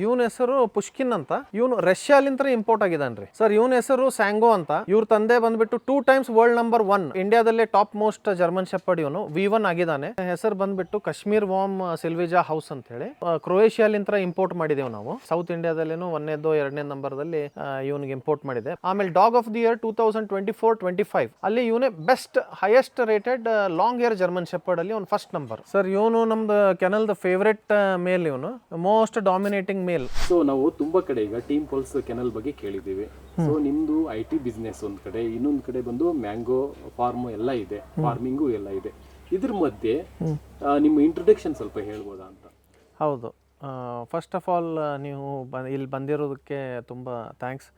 ಇವನ ಹೆಸರು ಪುಷ್ಕಿನ್ ಅಂತ. ಇವನು ರಷ್ಯಾಲಿಂತ್ರ ಇಂಪೋರ್ಟ್ ಆಗಿದ್ದಾನ್ರಿ ಸರ್. ಇವನ ಹೆಸರು ಸ್ಯಾಂಗೋ ಅಂತ. ಇವ್ರ ತಂದೆ ಬಂದ್ಬಿಟ್ಟು 2 times ವರ್ಲ್ಡ್ ನಂಬರ್ 1 ಇಂಡಿಯಾದಲ್ಲೇ ಟಾಪ್ ಮೋಸ್ಟ್ ಜರ್ಮನ್ ಶೆಪರ್ಡ್. ಇವನು V1 ಆಗಿದ್ದಾನೆ. ಹೆಸರು ಬಂದ್ಬಿಟ್ಟು ಕಾಶ್ಮೀರ್ ವಾಮ್ ಸಿಲ್ವಿಜಾ ಹೌಸ್ ಅಂತ ಹೇಳಿ ಕ್ರೊಯೇಷಿಯಾಲಿಂತ್ರ ಇಂಪೋರ್ಟ್ ಮಾಡಿದೇವು ನಾವು. ಸೌತ್ ಇಂಡಿಯಾದಲ್ಲೇನು 1ನೇದೋ 2ನೇ ನಂಬರ್ದಲ್ಲಿ ಇವನಿಗೆ ಇಂಪೋರ್ಟ್ ಮಾಡಿದೆ. ಆಮೇಲೆ ಡಾಗ್ ಆಫ್ ದಿ ಇಯರ್ 2024-25 ಅಲ್ಲಿ ಇವನೇ best highest rated long hair German shepherd ಅಲ್ಲಿ ಅವ್ನು ಫಸ್ಟ್ ನಂಬರ್ ಸರ್. ಇವನು ನಮ್ದು ಕೆನಲ್ ಫೇವರೆಟ್ ಮೇಲ್. ಇವನು ಮೋಸ್ಟ್ ಡಾಮಿನೇಟಿಂಗ್ ಮೇಲ್. ಸೊ ನಾವು ತುಂಬಾ ಕಡೆ ಈಗ ಟೀಮ್ ಪಲ್ಸ್ ಕೆನಲ್ ಬಗ್ಗೆ ಕೇಳಿದ್ದೀವಿ. ಸೊ ನಿಮ್ದು IT ಬಿಸ್ನೆಸ್ ಒಂದ್ ಕಡೆ, ಇನ್ನೊಂದ್ ಕಡೆ ಬಂದು ಮ್ಯಾಂಗೋ ಫಾರ್ಮ್ ಎಲ್ಲ ಇದೆ, ಫಾರ್ಮಿಂಗು ಎಲ್ಲ ಇದೆ. ಇದ್ರ ಮಧ್ಯೆ ನಿಮ್ಮ ಇಂಟ್ರೊಡಕ್ಷನ್ ಸ್ವಲ್ಪ ಹೇಳ್ಬೋದಾ ಅಂತ. ಹೌದು, ಫಸ್ಟ್ ಆಫ್ ಆಲ್ ನೀವು ಇಲ್ಲಿ ಬಂದಿರೋದಕ್ಕೆ ತುಂಬ ಥ್ಯಾಂಕ್ಸ್.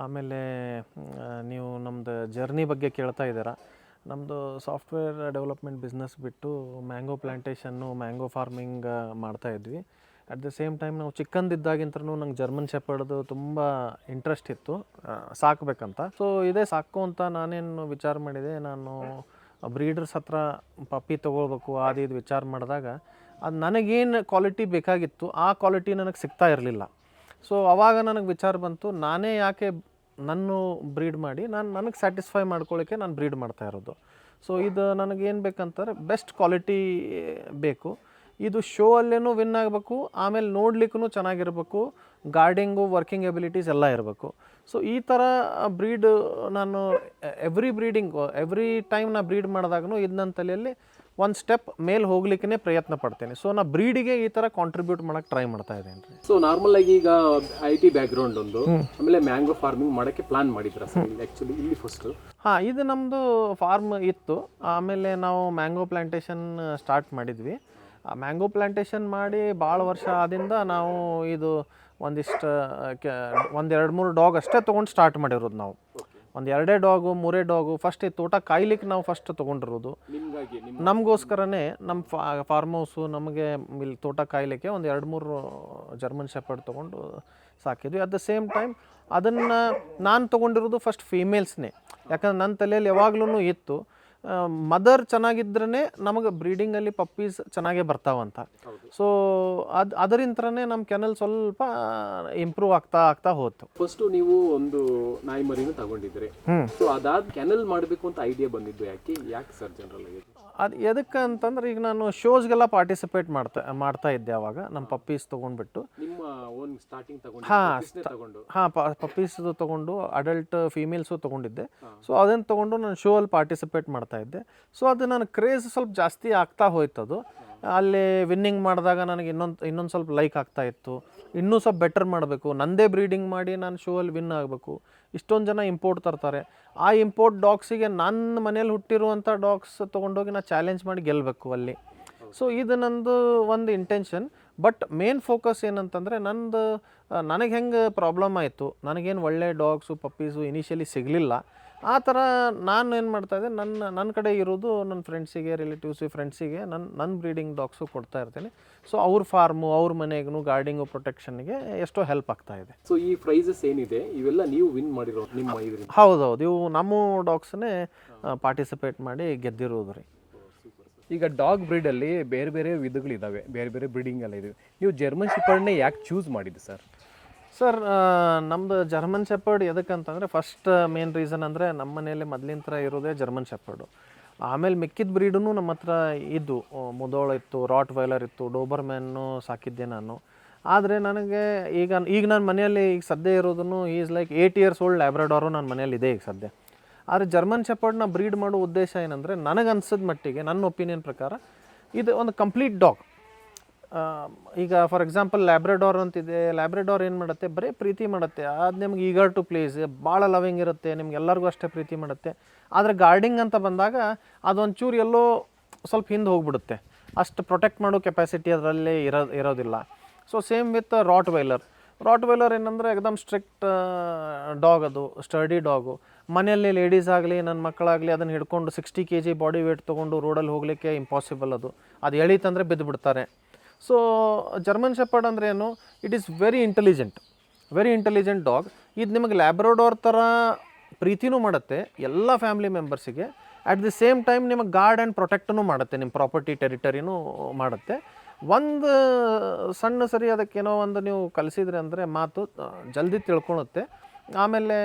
ಆಮೇಲೆ ನೀವು ನಮ್ಮದು ಜರ್ನಿ ಬಗ್ಗೆ ಕೇಳ್ತಾ ಇದ್ದೀರಾ. ನಮ್ಮದು ಸಾಫ್ಟ್ವೇರ್ ಡೆವಲಪ್ಮೆಂಟ್ ಬಿಸ್ನೆಸ್ ಬಿಟ್ಟು ಮ್ಯಾಂಗೋ ಪ್ಲ್ಯಾಂಟೇಷನ್ನು, ಮ್ಯಾಂಗೋ ಫಾರ್ಮಿಂಗ್ ಮಾಡ್ತಾಯಿದ್ವಿ. ಅಟ್ ದ ಸೇಮ್ ಟೈಮ್ ನಾವು ಚಿಕ್ಕಂದಿದ್ದಾಗಿಂತನೂ ನಂಗೆ ಜರ್ಮನ್ ಶೆಪರ್ಡ್ದು ತುಂಬ ಇಂಟ್ರೆಸ್ಟ್ ಇತ್ತು, ಸಾಕಬೇಕಂತ. ಸೊ ಇದೇ ಸಾಕು ಅಂತ ನಾನೇನು ವಿಚಾರ ಮಾಡಿದೆ, ನಾನು ಬ್ರೀಡರ್ಸ್ ಹತ್ರ ಪಪ್ಪಿ ತೊಗೊಳ್ಬೇಕು ಅದು ಇದು ವಿಚಾರ ಮಾಡಿದಾಗ ಅದು ನನಗೇನು ಕ್ವಾಲಿಟಿ ಬೇಕಾಗಿತ್ತು ಆ ಕ್ವಾಲಿಟಿ ನನಗೆ ಸಿಗ್ತಾ ಇರಲಿಲ್ಲ. ಸೊ ಆವಾಗ ನನಗೆ ವಿಚಾರ ಬಂತು, ನಾನೇ ಯಾಕೆ ನನ್ನ ಬ್ರೀಡ್ ಮಾಡಿ ನನಗೆ ಸ್ಯಾಟಿಸ್ಫೈ ಮಾಡ್ಕೊಳ್ಳೋಕ್ಕೆ ನಾನು ಬ್ರೀಡ್ ಮಾಡ್ತಾ ಇರೋದು. ಸೊ ಇದು ನನಗೇನು ಬೇಕಂತಾರೆ ಬೆಸ್ಟ್ ಕ್ವಾಲಿಟಿ ಬೇಕು. ಇದು ಶೋ ಅಲ್ಲೇನೂ ವಿನ್ ಆಗಬೇಕು, ಆಮೇಲೆ ನೋಡ್ಲಿಕ್ಕೂ ಚೆನ್ನಾಗಿರ್ಬೇಕು, ಗಾರ್ಡಿಂಗು ವರ್ಕಿಂಗ್ ಎಬಿಲಿಟೀಸ್ ಎಲ್ಲ ಇರಬೇಕು. ಸೊ ಈ ಥರ ಬ್ರೀಡ್ ನಾನು ಎವ್ರಿ ಟೈಮ್ ನಾ ಬ್ರೀಡ್ ಮಾಡಿದಾಗೂ ಇದು ನನ್ನ ತಲೆಯಲ್ಲಿ ಒಂದು ಸ್ಟೆಪ್ ಮೇಲೆ ಹೋಗ್ಲಿಕ್ಕೆ ಪ್ರಯತ್ನ ಪಡ್ತೇನೆ. ಸೊ ನಾ ಬ್ರೀಡಿಗೆ ಈ ಥರ ಕಾಂಟ್ರಿಬ್ಯೂಟ್ ಮಾಡೋಕ್ಕೆ ಟ್ರೈ ಮಾಡ್ತಾ ಇದ್ದೇನೆ ರೀ. ಸೊ ನಾರ್ಮಲ್ ಆಗಿ ಈಗ IT ಬ್ಯಾಕ್ಗ್ರೌಂಡ್ ಒಂದು, ಆಮೇಲೆ ಮ್ಯಾಂಗೋ ಫಾರ್ಮಿಂಗ್ ಮಾಡೋಕ್ಕೆ ಪ್ಲಾನ್ ಮಾಡಿದ್ರ ಸರ್ ಆ್ಯಕ್ಚುಲಿ ಇಲ್ಲಿ ಫಸ್ಟ್? ಹಾಂ, ಇದು ನಮ್ಮದು ಫಾರ್ಮ್ ಇತ್ತು. ಆಮೇಲೆ ನಾವು ಮ್ಯಾಂಗೋ ಪ್ಲ್ಯಾಂಟೇಷನ್ ಸ್ಟಾರ್ಟ್ ಮಾಡಿದ್ವಿ. ಆ ಮ್ಯಾಂಗೋ ಪ್ಲ್ಯಾಂಟೇಷನ್ ಮಾಡಿ ಭಾಳ ವರ್ಷ ಆದಿಂದ ನಾವು ಇದು ಒಂದಿಷ್ಟು 1-2-3 ಡಾಗ್ ಅಷ್ಟೇ ತೊಗೊಂಡು ಸ್ಟಾರ್ಟ್ ಮಾಡಿರೋದು ನಾವು. 1-2 ಡಾಗು 3 ಡಾಗು ಫಸ್ಟ್ ಈ ತೋಟ ಕಾಯ್ಲಿಕ್ಕೆ ನಾವು ಫಸ್ಟ್ ತೊಗೊಂಡಿರೋದು. ನಮಗೋಸ್ಕರನೇ ನಮ್ಮ ಫಾರ್ಮ್ ಹೌಸು ನಮಗೆ ಇಲ್ಲಿ ತೋಟ ಕಾಯ್ಲಿಕ್ಕೆ 1-2-3 ಜರ್ಮನ್ ಶೆಪರ್ಡ್ ತೊಗೊಂಡು ಸಾಕಿದ್ವಿ. ಅಟ್ ದ ಸೇಮ್ ಟೈಮ್ ಅದನ್ನು ನಾನು ತೊಗೊಂಡಿರೋದು ಫಸ್ಟ್ ಫೀಮೇಲ್ಸ್ನೇ. ಯಾಕಂದ್ರೆ ನನ್ನ ತಲೆಯಲ್ಲಿ ಯಾವಾಗ್ಲೂ ಇತ್ತು ಮದರ್ ಚೆನ್ನಾಗಿದ್ರೇ ನಮಗೆ ಬ್ರೀಡಿಂಗಲ್ಲಿ ಪಪ್ಪೀಸ್ ಚೆನ್ನಾಗೇ ಬರ್ತಾವಂತ. ಸೊ ಅದರಿಂದನೇ ನಮ್ಮ ಕೆನಲ್ ಸ್ವಲ್ಪ ಇಂಪ್ರೂವ್ ಆಗ್ತಾ ಹೋಯ್ತು. ಫಸ್ಟ್ ನೀವು ಒಂದು ನಾಯಿ ಮರಿನೂ ತಗೊಂಡಿದ್ರಿ. ಸೊ ಅದಾದ ಕೆನಲ್ ಮಾಡಬೇಕು ಅಂತ ಐಡಿಯಾ ಬಂದಿದ್ದು ಯಾಕೆ ಸರ್ ಜನರಲ್ ಆಗಿ? ಅದು ಎದಕ್ಕೆ ಅಂತಂದ್ರೆ ಈಗ ನಾನು ಶೋಸ್ಗೆಲ್ಲ ಪಾರ್ಟಿಸಿಪೇಟ್ ಮಾಡ್ತಾ ಇದ್ದೆ ಅವಾಗ ನಮ್ಮ ಪಪ್ಪೀಸ್ ತೊಗೊಂಡ್ಬಿಟ್ಟು. ನಿಮ್ಮ ಓನ್ ಸ್ಟಾರ್ಟಿಂಗ್ ತಗೊಂಡು ಪಪ್ಪೀಸ್ದು ತೊಗೊಂಡು ಅಡಲ್ಟ್ ಫೀಮೇಲ್ಸು ತೊಗೊಂಡಿದ್ದೆ. ಸೊ ಅದನ್ನು ತೊಗೊಂಡು ನಾನು ಶೋ ಅಲ್ಲಿ ಪಾರ್ಟಿಸಿಪೇಟ್ ಮಾಡ್ತಾ ಇದ್ದೆ. ಸೊ ಅದು ನನ್ನ ಕ್ರೇಜ್ ಸ್ವಲ್ಪ ಜಾಸ್ತಿ ಆಗ್ತಾ ಹೋಯ್ತು. ಅದು ಅಲ್ಲಿ ವಿನ್ನಿಂಗ್ ಮಾಡಿದಾಗ ನನಗೆ ಇನ್ನೊಂದು ಸ್ವಲ್ಪ ಲೈಕ್ ಆಗ್ತಾ ಇತ್ತು. ಇನ್ನೂ ಸ್ವಲ್ಪ ಬೆಟರ್ ಮಾಡಬೇಕು, ನನ್ನದೇ ಬ್ರೀಡಿಂಗ್ ಮಾಡಿ ನಾನು ಶೋ ಅಲ್ಲಿ ವಿನ್ ಆಗಬೇಕು. ಇಷ್ಟೊಂದು ಜನ ಇಂಪೋರ್ಟ್ ತರ್ತಾರೆ, ಆ ಇಂಪೋರ್ಟ್ ಡಾಗ್ಸಿಗೆ ನನ್ನ ಮನೇಲಿ ಹುಟ್ಟಿರುವಂಥ ಡಾಗ್ಸ್ ತೊಗೊಂಡೋಗಿ ನಾನು ಚಾಲೆಂಜ್ ಮಾಡಿ ಗೆಲ್ಲಬೇಕು ಅಲ್ಲಿ. ಸೊ ಇದು ನಂದು ಒಂದು ಇಂಟೆನ್ಷನ್. ಬಟ್ ಮೇನ್ ಫೋಕಸ್ ಏನಂತಂದರೆ ನನಗೆ ಹೆಂಗೆ ಪ್ರಾಬ್ಲಮ್ ಆಯಿತು, ನನಗೇನು ಒಳ್ಳೆ ಡಾಗ್ಸು ಪಪ್ಪೀಸು ಇನಿಷಿಯಲಿ ಸಿಗಲಿಲ್ಲ. ಆ ಥರ ನಾನು ಏನು ಮಾಡ್ತಾಯಿದ್ದೆ, ನನ್ನ ಕಡೆ ಇರೋದು ನನ್ನ ಫ್ರೆಂಡ್ಸಿಗೆ, ರಿಲೇಟಿವ್ಸು, ಫ್ರೆಂಡ್ಸಿಗೆ ನನ್ನ ಬ್ರೀಡಿಂಗ್ ಡಾಗ್ಸು ಕೊಡ್ತಾ ಇರ್ತೀನಿ. ಸೊ ಅವ್ರ ಫಾರ್ಮು, ಅವ್ರ ಮನೆಗೂ ಗಾರ್ಡಿಂಗು ಪ್ರೊಟೆಕ್ಷನ್ಗೆ ಎಷ್ಟೋ ಹೆಲ್ಪ್ ಆಗ್ತಾಯಿದೆ. ಸೊ ಈ ಪ್ರೈಸಸ್ ಏನಿದೆ ಇವೆಲ್ಲ ನೀವು ವಿನ್ ಮಾಡಿರೋದು ನಿಮ್ಮ ಇದರಿಂದ? ಹೌದೌದು, ಇವು ನಮ್ಮ ಡಾಗ್ಸನ್ನೇ ಪಾರ್ಟಿಸಿಪೇಟ್ ಮಾಡಿ ಗೆದ್ದಿರೋದು ರೀ. ಈಗ ಡಾಗ್ ಬ್ರೀಡಲ್ಲಿ ಬೇರೆ ಬೇರೆ ವಿಧಗಳಿದ್ದಾವೆ, ಬೇರೆ ಬೇರೆ ಬ್ರೀಡಿಂಗ್ ಎಲ್ಲ ಇದೆ. ನೀವು ಜರ್ಮನ್ ಶೆಪರ್ಡ್ನೇ ಯಾಕೆ ಚೂಸ್ ಮಾಡಿದ್ದು ಸರ್? ಸರ್ ನಮ್ಮದು ಜರ್ಮನ್ ಶೆಪರ್ಡ್ ಎದಕ್ಕಂತಂದರೆ ಫಸ್ಟ್ ಮೇನ್ ರೀಸನ್ ಅಂದರೆ ನಮ್ಮ ಮನೆಯಲ್ಲಿ ಮೊದಲಿನ ಥರ ಇರೋದೇ ಜರ್ಮನ್ ಶೆಪರ್ಡು. ಆಮೇಲೆ ಮಿಕ್ಕಿದ ಬ್ರೀಡೂ ನಮ್ಮ ಹತ್ರ ಇದ್ದು, ಮುದೋಳ ಇತ್ತು, ರಾಟ್ ವೈಲರ್ ಇತ್ತು, ಡೋಬರ್ಮ್ಯಾನ್ನು ಸಾಕಿದ್ದೆ ನಾನು. ಆದರೆ ನನಗೆ ಈಗ ನನ್ನ ಮನೆಯಲ್ಲಿ ಈಗ ಸದ್ಯ ಇರೋದನ್ನು ಈಸ್ ಲೈಕ್ 8 years old ಲ್ಯಾಬ್ರಡಾರು ನನ್ನ ಮನೆಯಲ್ಲಿ ಇದೆ ಈಗ ಸದ್ಯ. ಆದರೆ ಜರ್ಮನ್ ಶೆಪರ್ಡ್ನ ಬ್ರೀಡ್ ಮಾಡೋ ಉದ್ದೇಶ ಏನಂದರೆ ನನಗೆ ಅನ್ಸಿದ ಮಟ್ಟಿಗೆ, ನನ್ನ ಒಪಿನಿಯನ್ ಪ್ರಕಾರ ಇದು ಒಂದು ಕಂಪ್ಲೀಟ್ ಡಾಗ್. ಈಗ ಫಾರ್ ಎಕ್ಸಾಂಪಲ್ ಲ್ಯಾಬ್ರಡಾರ್ ಅಂತಿದೆ. ಲ್ಯಾಬ್ರಡಾರ್ ಏನು ಮಾಡುತ್ತೆ, ಬರೀ ಪ್ರೀತಿ ಮಾಡುತ್ತೆ. ಅದು ನಿಮ್ಗೆ ಈಗರ್ ಟು ಪ್ಲೀಸ್, ಭಾಳ ಲವಿಂಗ್ ಇರುತ್ತೆ, ನಿಮ್ಗೆ ಎಲ್ಲರಿಗೂ ಅಷ್ಟೇ ಪ್ರೀತಿ ಮಾಡುತ್ತೆ. ಆದರೆ ಗಾರ್ಡಿಂಗ್ ಅಂತ ಬಂದಾಗ ಅದೊಂಚೂರು ಎಲ್ಲೋ ಸ್ವಲ್ಪ ಹಿಂದೆ ಹೋಗ್ಬಿಡುತ್ತೆ, ಅಷ್ಟು ಪ್ರೊಟೆಕ್ಟ್ ಮಾಡೋ ಕೆಪಾಸಿಟಿ ಅದರಲ್ಲಿ ಇರೋದಿಲ್ಲ. ಸೊ ಸೇಮ್ ವಿತ್ ರಾಟ್ ವೈಲರ್ ಏನಂದರೆ ಎಕ್ದಮ್ ಸ್ಟ್ರಿಕ್ಟ್ ಡಾಗ್, ಅದು ಸ್ಟರ್ಡಿ ಡಾಗು. ಮನೆಯಲ್ಲಿ ಲೇಡೀಸ್ ಆಗಲಿ ನನ್ನ ಮಕ್ಕಳಾಗಲಿ ಅದನ್ನು ಹಿಡ್ಕೊಂಡು 60 kg ಬಾಡಿ ವೇಟ್ ತೊಗೊಂಡು ರೋಡಲ್ಲಿ ಹೋಗಲಿಕ್ಕೆ ಇಂಪಾಸಿಬಲ್. ಅದು ಎಳೀತಂದರೆ ಬಿದ್ದು ಬಿಡ್ತಾರೆ. ಸೊ ಜರ್ಮನ್ ಶೆಪರ್ಡ್ ಅಂದರೆ ಏನು, it is very intelligent dog. ಇದು ನಿಮಗೆ ಲ್ಯಾಬ್ರಡಾರ್ ಥರ ಪ್ರೀತಿನೂ ಮಾಡುತ್ತೆ ಎಲ್ಲ ಫ್ಯಾಮಿಲಿ ಮೆಂಬರ್ಸಿಗೆ. ಅಟ್ ದಿ ಸೇಮ್ ಟೈಮ್ ನಿಮಗೆ ಗಾರ್ಡ್ ಆ್ಯಂಡ್ ಪ್ರೊಟೆಕ್ಟೂ ಮಾಡುತ್ತೆ, ನಿಮ್ಮ ಪ್ರಾಪರ್ಟಿ ಟೆರಿಟರಿನೂ ಮಾಡುತ್ತೆ. ಒಂದು ಸಣ್ಣ ಸರಿ ಅದಕ್ಕೇನೋ ಒಂದು ನೀವು ಕಲಿಸಿದ್ರಿ ಅಂದರೆ ಮಾತು ಜಲ್ದಿ ತಿಳ್ಕೊಳುತ್ತೆ. ಆಮೇಲೆ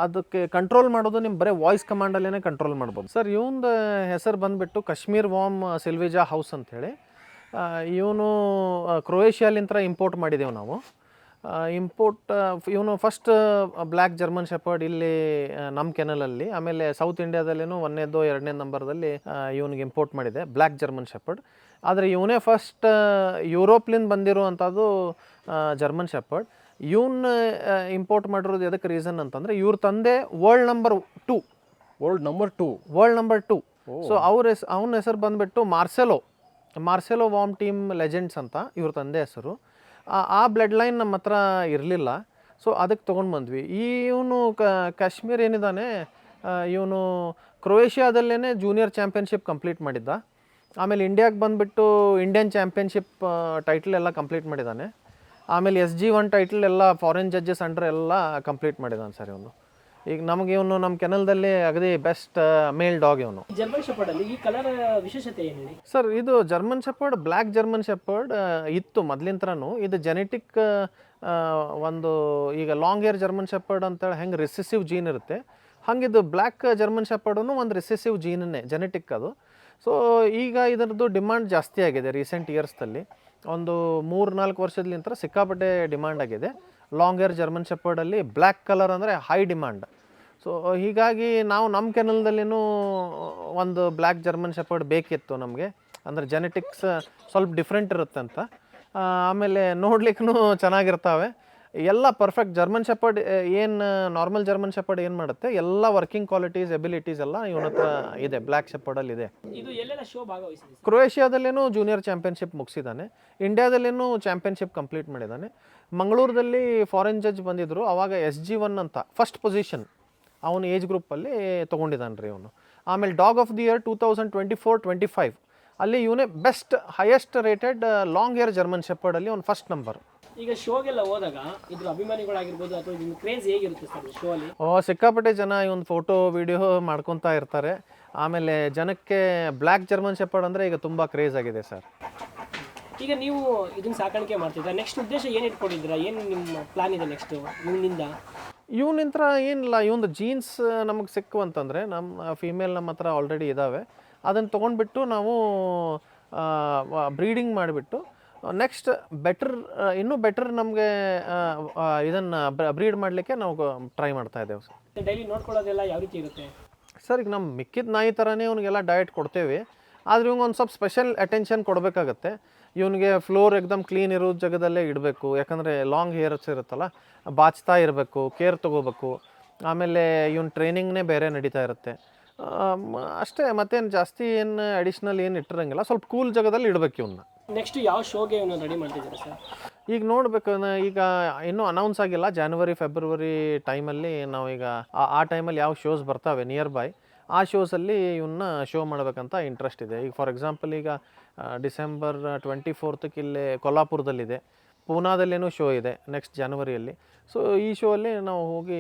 ಅದಕ್ಕೆ ಕಂಟ್ರೋಲ್ ಮಾಡೋದು ನಿಮ್ಮ ಬರೀ ವಾಯ್ಸ್ ಕಮಾಂಡಲ್ಲೇ ಕಂಟ್ರೋಲ್ ಮಾಡ್ಬೋದು ಸರ್. ಇವನ ಹೆಸರು ಬಂದುಬಿಟ್ಟು ಕಾಶ್ಮೀರ್ ವಾಮ್ ಸಿಲ್ವಿಜಾ ಹೌಸ್ ಅಂಥೇಳಿ. ಇವನು ಕ್ರೊಯೇಷಿಯಾಲಿಂದ ಇಂಪೋರ್ಟ್ ಮಾಡಿದ್ದೇವೆ ನಾವು. ಇವನು ಫಸ್ಟ್ ಬ್ಲ್ಯಾಕ್ ಜರ್ಮನ್ ಶೆಪರ್ಡ್ ಇಲ್ಲಿ ನಮ್ಮ ಕೆನಲಲ್ಲಿ. ಆಮೇಲೆ ಸೌತ್ ಇಂಡಿಯಾದಲ್ಲೇನು 1ನೇದು 2ನೇ ನಂಬರ್ದಲ್ಲಿ ಇವನಿಗೆ ಇಂಪೋರ್ಟ್ ಮಾಡಿದೆ ಬ್ಲ್ಯಾಕ್ ಜರ್ಮನ್ ಶೆಪರ್ಡ್. ಆದರೆ ಇವನೇ ಫಸ್ಟ್ ಯುರೋಪ್ಲಿಂದ ಬಂದಿರುವಂಥದ್ದು ಜರ್ಮನ್ ಶೆಪರ್ಡ್. ಇವನ್ನ ಇಂಪೋರ್ಟ್ ಮಾಡಿರೋದು ಎದಕ್ಕೆ ರೀಸನ್ ಅಂತಂದರೆ ಇವ್ರ ತಂದೆ world number 2. World number 2. So ಅವನ ಹೆಸರು ಬಂದುಬಿಟ್ಟು ಮಾರ್ಸೆಲೋ ವಾಮ್ ಟೀಮ್ ಲೆಜೆಂಡ್ಸ್ ಅಂತ ಇವ್ರ ತಂದೆ ಹೆಸರು. ಆ ಬ್ಲಡ್ ಲೈನ್ ನಮ್ಮ ಹತ್ರ ಇರಲಿಲ್ಲ, ಸೊ ಅದಕ್ಕೆ ತೊಗೊಂಡು ಬಂದ್ವಿ. ಇವನು ಕಾಶ್ಮೀರ್ ಏನಿದ್ದಾನೆ, ಇವನು ಕ್ರೊಯೇಷಿಯಾದಲ್ಲೇ ಜೂನಿಯರ್ ಚಾಂಪಿಯನ್ಶಿಪ್ ಕಂಪ್ಲೀಟ್ ಮಾಡಿದ್ದ. ಆಮೇಲೆ ಇಂಡಿಯಾಗೆ ಬಂದುಬಿಟ್ಟು ಇಂಡಿಯನ್ ಚಾಂಪಿಯನ್ಶಿಪ್ ಟೈಟಲ್ ಎಲ್ಲ ಕಂಪ್ಲೀಟ್ ಮಾಡಿದ್ದಾನೆ. ಆಮೇಲೆ SG1 ಟೈಟಲ್ ಎಲ್ಲ ಫಾರಿನ್ ಜಡ್ಜಸ್ ಅಂಡರ್ ಎಲ್ಲ ಕಂಪ್ಲೀಟ್ ಮಾಡಿದ್ದಾನೆ ಸರ್ ಇವನು. ಈಗ ನಮಗೆ ಇವನು ನಮ್ಮ ಕೆನಲ್ದಲ್ಲಿ ಅಗದಿ ಬೆಸ್ಟ್ ಮೇಲ್ ಡಾಗ್ ಇವನು. ಜರ್ಮನ್ ಶೆಪರ್ಡ್ ಅಲ್ಲಿ ಈ ಕಲರ್ ವಿಶೇಷತೆ ಏನಿದೆ ಸರ್? ಇದು German shepherd black German shepherd ಇತ್ತು ಮೊದಲಿಂತ್ರನೂ. ಇದು ಜೆನೆಟಿಕ್ ಒಂದು ಈಗ ಲಾಂಗ್ ಹೇರ್ ಜರ್ಮನ್ ಶೆಪರ್ಡ್ ಅಂತೇಳಿ ಹೆಂಗೆ ರಿಸೆಸಿವ್ ಜೀನ್ ಇರುತ್ತೆ, ಹಂಗಿದು ಬ್ಲ್ಯಾಕ್ ಜರ್ಮನ್ ಶೆಪರ್ಡೂ ಒಂದು ರಿಸೆಸಿವ್ ಜೀನನ್ನೇ, ಜೆನೆಟಿಕ್ ಅದು. ಸೊ ಈಗ ಇದರದ್ದು ಡಿಮಾಂಡ್ ಜಾಸ್ತಿ ಆಗಿದೆ ರೀಸೆಂಟ್ ಇಯರ್ಸ್ದಲ್ಲಿ. ಒಂದು 3-4 ವರ್ಷದಿಂದ ಸಿಕ್ಕಾಪಟ್ಟೆ ಡಿಮಾಂಡ್ ಆಗಿದೆ. ಲಾಂಗ್ ಹೇರ್ ಜರ್ಮನ್ ಶೆಪರ್ಡಲ್ಲಿ ಬ್ಲ್ಯಾಕ್ ಕಲರ್ ಅಂದರೆ ಹೈ ಡಿಮಾಂಡ್. ಸೊ ಹೀಗಾಗಿ ನಾವು ನಮ್ಮ ಕೆನಲ್ದಲ್ಲಿನೂ ಒಂದು ಬ್ಲ್ಯಾಕ್ ಜರ್ಮನ್ ಶೆಪರ್ಡ್ ಬೇಕಿತ್ತು ನಮಗೆ. ಅಂದರೆ ಜೆನೆಟಿಕ್ಸ್ ಸ್ವಲ್ಪ ಡಿಫ್ರೆಂಟ್ ಇರುತ್ತೆ ಅಂತ. ಆಮೇಲೆ ನೋಡ್ಲಿಕ್ಕೂ ಚೆನ್ನಾಗಿರ್ತಾವೆ ಎಲ್ಲ ಪರ್ಫೆಕ್ಟ್. ಜರ್ಮನ್ ಶೆಪರ್ಡ್ ಏನು ನಾರ್ಮಲ್ ಜರ್ಮನ್ ಶೆಪರ್ಡ್ ಏನು ಮಾಡುತ್ತೆ, ಎಲ್ಲ ವರ್ಕಿಂಗ್ ಕ್ವಾಲಿಟೀಸ್ ಎಬಿಲಿಟೀಸ್ ಎಲ್ಲ ಇವನ ಹತ್ರ ಇದೆ, ಬ್ಲ್ಯಾಕ್ ಶೆಪರ್ಡಲ್ಲಿ ಇದೆ. ಇದು ಎಲ್ಲೆಲ್ಲ ಶೋ ಭಾಗವಹಿಸಿದೆ ಕ್ರೊಯೇಷಿಯಾದಲ್ಲೇನೂ ಜೂನಿಯರ್ ಚಾಂಪಿಯನ್ಶಿಪ್ ಮುಗಿಸಿದ್ದಾನೆ. ಇಂಡಿಯಾದಲ್ಲೇನೂ ಚಾಂಪಿಯನ್ಶಿಪ್ ಕಂಪ್ಲೀಟ್ ಮಾಡಿದ್ದಾನೆ. ಮಂಗಳೂರಲ್ಲಿ ಫಾರಿನ್ ಜಡ್ಜ್ ಬಂದಿದ್ದರು, ಆವಾಗ SG1 ಅಂತ ಫಸ್ಟ್ ಪೊಸಿಷನ್ ಅವನು ಏಜ್ ಗ್ರೂಪಲ್ಲಿ ತೊಗೊಂಡಿದ್ದಾನೆ ರೀ ಅವನು. ಆಮೇಲೆ ಡಾಗ್ ಆಫ್ ದಿ ಇಯರ್ 2024-25 ಅಲ್ಲಿ ಇವನೇ best highest rated long hair German ಶೆಪರ್ಡಲ್ಲಿ ಅವ್ನು ಫಸ್ಟ್ ನಂಬರ್. ಈಗ ಶೋಗೆಲ್ಲ ಹೋದಾಗ ಇದ್ರ ಅಭಿಮಾನಿಗಳಾಗಿರ್ಬೋದು ಅಥವಾ ಇದ್ರ ಕ್ರೇಜ್ ಹೇಗಿರುತ್ತೆ ಸರ್ ಶೋ ಅಲ್ಲಿ? ಸಿಕ್ಕಾಪಟ್ಟೆ ಜನ ಇವನ್ ಫೋಟೋ ವಿಡಿಯೋ ಮಾಡ್ಕೊತಾ ಇರ್ತಾರೆ. ಆಮೇಲೆ ಜನಕ್ಕೆ ಬ್ಲ್ಯಾಕ್ ಜರ್ಮನ್ ಶೆಪರ್ಡ್ ಅಂದರೆ ಈಗ ತುಂಬ ಕ್ರೇಜ್ ಆಗಿದೆ ಸರ್. ಈಗ ನೀವು ಇದನ್ನ ಸಾಕಾಣಿಕೆ ಮಾಡ್ತಿದ್ದೀರಾ, ನೆಕ್ಸ್ಟ್ ಉದ್ದೇಶ ಏನು ಇಟ್ಕೊಂಡಿದ್ದೀರಾ? ಏನು ನಿಮ್ಮ ಪ್ಲಾನ್ ಇದೆ ನೆಕ್ಸ್ಟ್ ಇವನಿಂತ್ರ ಏನಿಲ್ಲ, ಇವೊಂದು ಜೀನ್ಸ್ ನಮಗೆ ಸಿಕ್ಕು ಅಂತಂದರೆ ನಮ್ಮ ಫೀಮೇಲ್ ನಮ್ಮ ಹತ್ರ ಆಲ್ರೆಡಿ ಇದ್ದಾವೆ. ಅದನ್ನು ತೊಗೊಂಡ್ಬಿಟ್ಟು ನಾವು ಬ್ರೀಡಿಂಗ್ ಮಾಡಿಬಿಟ್ಟು ನೆಕ್ಸ್ಟ್ ಇನ್ನೂ ಬೆಟರ್ ನಮಗೆ ಇದನ್ನು ಬ್ರೀಡ್ ಮಾಡಲಿಕ್ಕೆ ನಾವು ಟ್ರೈ ಮಾಡ್ತಾ ಇದ್ದೇವೆ ಸರ್. ಡೈಲಿ ನೋಡ್ಕೊಳ್ಳೋದೆಲ್ಲ ಯಾವ ರೀತಿ ಇರುತ್ತೆ ಸರ್? ಈಗ ನಮ್ಮ ಮಿಕ್ಕಿದ ನಾಯಿ ಥರನೇ ಇವನಿಗೆಲ್ಲ ಡಯಟ್ ಕೊಡ್ತೇವೆ, ಆದರೆ ಇವಂಗೆ ಒಂದು ಸ್ವಲ್ಪ ಸ್ಪೆಷಲ್ ಅಟೆನ್ಷನ್ ಕೊಡಬೇಕಾಗತ್ತೆ. ಇವನಿಗೆ ಫ್ಲೋರ್ ಎಕ್ದಮ್ ಕ್ಲೀನ್ ಇರೋ ಜಾಗದಲ್ಲೇ ಇಡಬೇಕು, ಯಾಕಂದರೆ ಲಾಂಗ್ ಹೇರ್ಸ್ ಇರುತ್ತಲ್ಲ, ಬಾಚ್ತಾ ಇರಬೇಕು, ಕೇರ್ ತೊಗೋಬೇಕು. ಆಮೇಲೆ ಇವನ್ ಟ್ರೈನಿಂಗ್ನೇ ಬೇರೆ ನಡೀತಾ ಇರುತ್ತೆ ಅಷ್ಟೇ. ಮತ್ತೇನು ಜಾಸ್ತಿ ಏನು ಅಡಿಷ್ನಲ್ ಏನು ಇಟ್ಟಿರಂಗಿಲ್ಲ, ಸ್ವಲ್ಪ ಕೂಲ್ ಜಾಗದಲ್ಲಿ ಇಡಬೇಕು ಇವನ್ನ. ನೆಕ್ಸ್ಟ್ ಯಾವ ಶೋಗೆ ಇವನ್ನ ರೆಡಿ ಮಾಡ್ತಿದ್ದೀರಾ ಸರ್? ಈಗ ನೋಡಬೇಕು, ಈಗ ಇನ್ನೂ ಅನೌನ್ಸ್ ಆಗಿಲ್ಲ. January-February ಟೈಮಲ್ಲಿ ನಾವು ಈಗ ಆ ಟೈಮಲ್ಲಿ ಯಾವ ಶೋಸ್ ಬರ್ತಾವೆ ನಿಯರ್ ಬೈ, ಆ ಶೋಸಲ್ಲಿ ಇವನ್ನ ಶೋ ಮಾಡಬೇಕಂತ ಇಂಟ್ರೆಸ್ಟ್ ಇದೆ. ಈಗ ಫಾರ್ ಎಕ್ಸಾಂಪಲ್ ಈಗ December 24th ಇಲ್ಲೇ ಕೊಲ್ಲಾಪುರದಲ್ಲಿದೆ, ಪೂನಾದಲ್ಲೇನೂ ಶೋ ಇದೆ ನೆಕ್ಸ್ಟ್ ಜನವರಿಯಲ್ಲಿ. ಸೊ ಈ ಶೋ ಅಲ್ಲಿ ನಾವು ಹೋಗಿ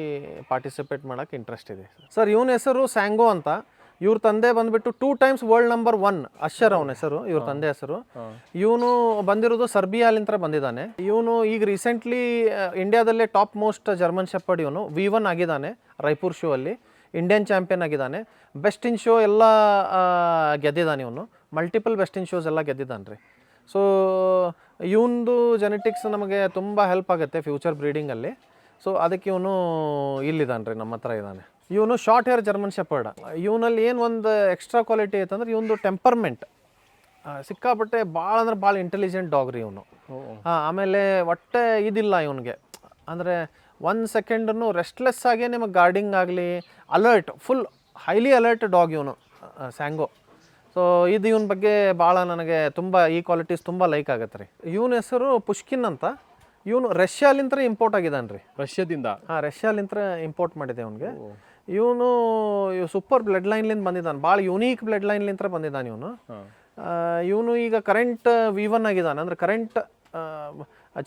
ಪಾರ್ಟಿಸಿಪೇಟ್ ಮಾಡೋಕ್ಕೆ ಇಂಟ್ರೆಸ್ಟ್ ಇದೆ ಸರ್. ಇವನ ಹೆಸರು ಸ್ಯಾಂಗೋ ಅಂತ. ಇವ್ರ ತಂದೆ ಬಂದುಬಿಟ್ಟು 2 times ವರ್ಲ್ಡ್ ನಂಬರ್ 1 ಅಶರ್ ಅವನ ಹೆಸರು, ಇವ್ರ ತಂದೆ ಹೆಸರು. ಇವನು ಬಂದಿರೋದು ಸರ್ಬಿಯಾಲಿಂದ ಬಂದಿದ್ದಾನೆ. ಇವನು ಈಗ ರೀಸೆಂಟ್ಲಿ ಇಂಡಿಯಾದಲ್ಲೇ ಟಾಪ್ ಮೋಸ್ಟ್ ಜರ್ಮನ್ ಶೆಪರ್ಡ್. ಇವನು V1 ಆಗಿದ್ದಾನೆ ರಾಯ್ಪುರ್ ಶೋ ಅಲ್ಲಿ, ಇಂಡಿಯನ್ ಚಾಂಪಿಯನ್ ಆಗಿದ್ದಾನೆ. ಬೆಸ್ಟ್ ಇನ್ ಶೋ ಎಲ್ಲ ಗೆದ್ದಿದ್ದಾನೆ ಇವನು, ಮಲ್ಟಿಪಲ್ ಬೆಸ್ಟ್ ಇನ್ ಶೋಸ್ ಎಲ್ಲ ಗೆದ್ದಿದ್ದಾನೆ ರೀ. ಸೊ ಇವಂದು ಜೆನೆಟಿಕ್ಸ್ ನಮಗೆ ತುಂಬ ಹೆಲ್ಪ್ ಆಗುತ್ತೆ ಫ್ಯೂಚರ್ ಬ್ರೀಡಿಂಗಲ್ಲಿ. ಸೊ ಅದಕ್ಕೆ ಇವನು ಇಲ್ಲಿದ್ದಾನೆ ರೀ, ನಮ್ಮ ಹತ್ರ ಇದ್ದಾನೆ. ಇವನು ಶಾರ್ಟ್ ಹೇರ್ ಜರ್ಮನ್ ಶೆಪರ್ಡ್. ಇವನಲ್ಲಿ ಏನು ಒಂದು ಎಕ್ಸ್ಟ್ರಾ ಕ್ವಾಲಿಟಿ ಐತಂದ್ರೆ ಇವೊಂದು ಟೆಂಪರ್ಮೆಂಟ್ ಸಿಕ್ಕಾಪಟ್ಟೆ ಭಾಳ ಅಂದ್ರೆ ಭಾಳ ಇಂಟೆಲಿಜೆಂಟ್ ಡಾಗ್ ರೀ ಇವನು. ಆಮೇಲೆ ಒಟ್ಟೆ ಇದಿಲ್ಲ ಇವನಿಗೆ, ಅಂದರೆ 1 ಸೆಕೆಂಡನ್ನು ರೆಸ್ಟ್ಲೆಸ್ ಆಗೇ ನಿಮಗೆ ಗಾರ್ಡಿಂಗ್ ಆಗಲಿ, alert, full highly alert dog ಇವನು ಸ್ಯಾಂಗೋ. ಸೊ ಇದು ಇವನ ಬಗ್ಗೆ ಭಾಳ ನನಗೆ ತುಂಬ ಈ ಕ್ವಾಲಿಟೀಸ್ ತುಂಬ ಲೈಕ್ ಆಗುತ್ತೆ ರೀ. ಇವನ ಹೆಸರು ಪುಷ್ಕಿನ್ ಅಂತ. ಇವನು ರಷ್ಯಾಲಿಂದ ಇಂಪೋರ್ಟ್ ಆಗಿದ್ದಾನೆ ರೀ. ರಷ್ಯಾದಿಂದ? ಹಾಂ, ರಷ್ಯಾಲಿಂದ ಇಂಪೋರ್ಟ್ ಮಾಡಿದೆ ಅವನಿಗೆ. ಇವನು ಸೂಪರ್ ಬ್ಲಡ್ ಲೈನ್ಲಿಂದ ಬಂದಿದ್ದಾನೆ, ಭಾಳ ಯುನೀಕ್ ಬ್ಲಡ್ ಲೈನ್ಲಿಂದ ಬಂದಿದ್ದಾನೆ ಇವನು. ಇವನು ಈಗ ಕರೆಂಟ್ V1 ಆಗಿದ್ದಾನೆ, ಅಂದರೆ ಕರೆಂಟ್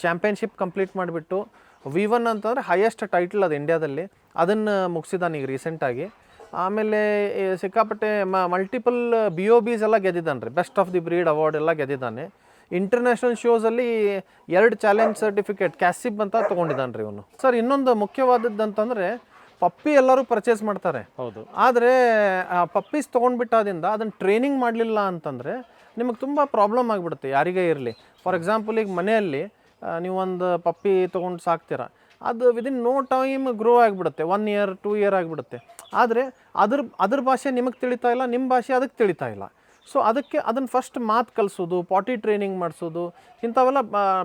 ಚಾಂಪಿಯನ್ಶಿಪ್ ಕಂಪ್ಲೀಟ್ ಮಾಡಿಬಿಟ್ಟು V1 ಅಂತಂದರೆ ಹೈಯೆಸ್ಟ್ ಟೈಟಲ್ ಅದು ಇಂಡಿಯಾದಲ್ಲಿ, ಅದನ್ನು ಮುಗಿಸಿದ್ದಾನೆ ಈಗ ರೀಸೆಂಟಾಗಿ. ಆಮೇಲೆ ಸಿಕ್ಕಾಪಟ್ಟೆ ಮಲ್ಟಿಪಲ್ BOBs ಎಲ್ಲ ಗೆದ್ದಿದ್ದಾನೆ ರೀ, best of the breed award ಎಲ್ಲ ಗೆದ್ದಿದ್ದಾನೆ. ಇಂಟರ್ನ್ಯಾಷನಲ್ ಶೋಸಲ್ಲಿ 2 ಚಾಲೆಂಜ್ ಸರ್ಟಿಫಿಕೇಟ್ ಕ್ಯಾಸಿಬ್ ಅಂತ ತೊಗೊಂಡಿದ್ದಾನೆ ರೀ ಇವನು. ಸರ್ ಇನ್ನೊಂದು ಮುಖ್ಯವಾದದ್ದು ಅಂತಂದರೆ ಪಪ್ಪಿ ಎಲ್ಲರೂ ಪರ್ಚೇಸ್ ಮಾಡ್ತಾರೆ. ಹೌದು. ಆದರೆ ಪಪ್ಪೀಸ್ ತೊಗೊಂಡ್ಬಿಟ್ಟಾದಿಂದ ಅದನ್ನು ಟ್ರೈನಿಂಗ್ ಮಾಡಲಿಲ್ಲ ಅಂತಂದರೆ ನಿಮಗೆ ತುಂಬ ಪ್ರಾಬ್ಲಮ್ ಆಗಿಬಿಡುತ್ತೆ ಯಾರಿಗೇ ಇರಲಿ. ಫಾರ್ ಎಕ್ಸಾಂಪಲ್ ಈಗ ಮನೆಯಲ್ಲಿ ನೀವೊಂದು ಪಪ್ಪಿ ತೊಗೊಂಡು ಸಾಕ್ತೀರ, ಅದು ವಿದಿನ್ ನೋ ಟೈಮ್ ಗ್ರೋ ಆಗಿಬಿಡುತ್ತೆ, 1 ಇಯರ್ 2 ಇಯರ್ ಆಗಿಬಿಡುತ್ತೆ. ಆದರೆ ಅದ್ರ ಭಾಷೆ ನಿಮಗೆ ತಿಳಿತಾ ಇಲ್ಲ, ನಿಮ್ಮ ಭಾಷೆ ಅದಕ್ಕೆ ತಿಳಿತಾ ಇಲ್ಲ. ಸೊ ಅದಕ್ಕೆ ಅದನ್ನು ಫಸ್ಟ್ ಮಾತು ಕಲಿಸೋದು, ಪಾಟಿ ಟ್ರೈನಿಂಗ್ ಮಾಡಿಸೋದು, ಇಂಥವೆಲ್ಲ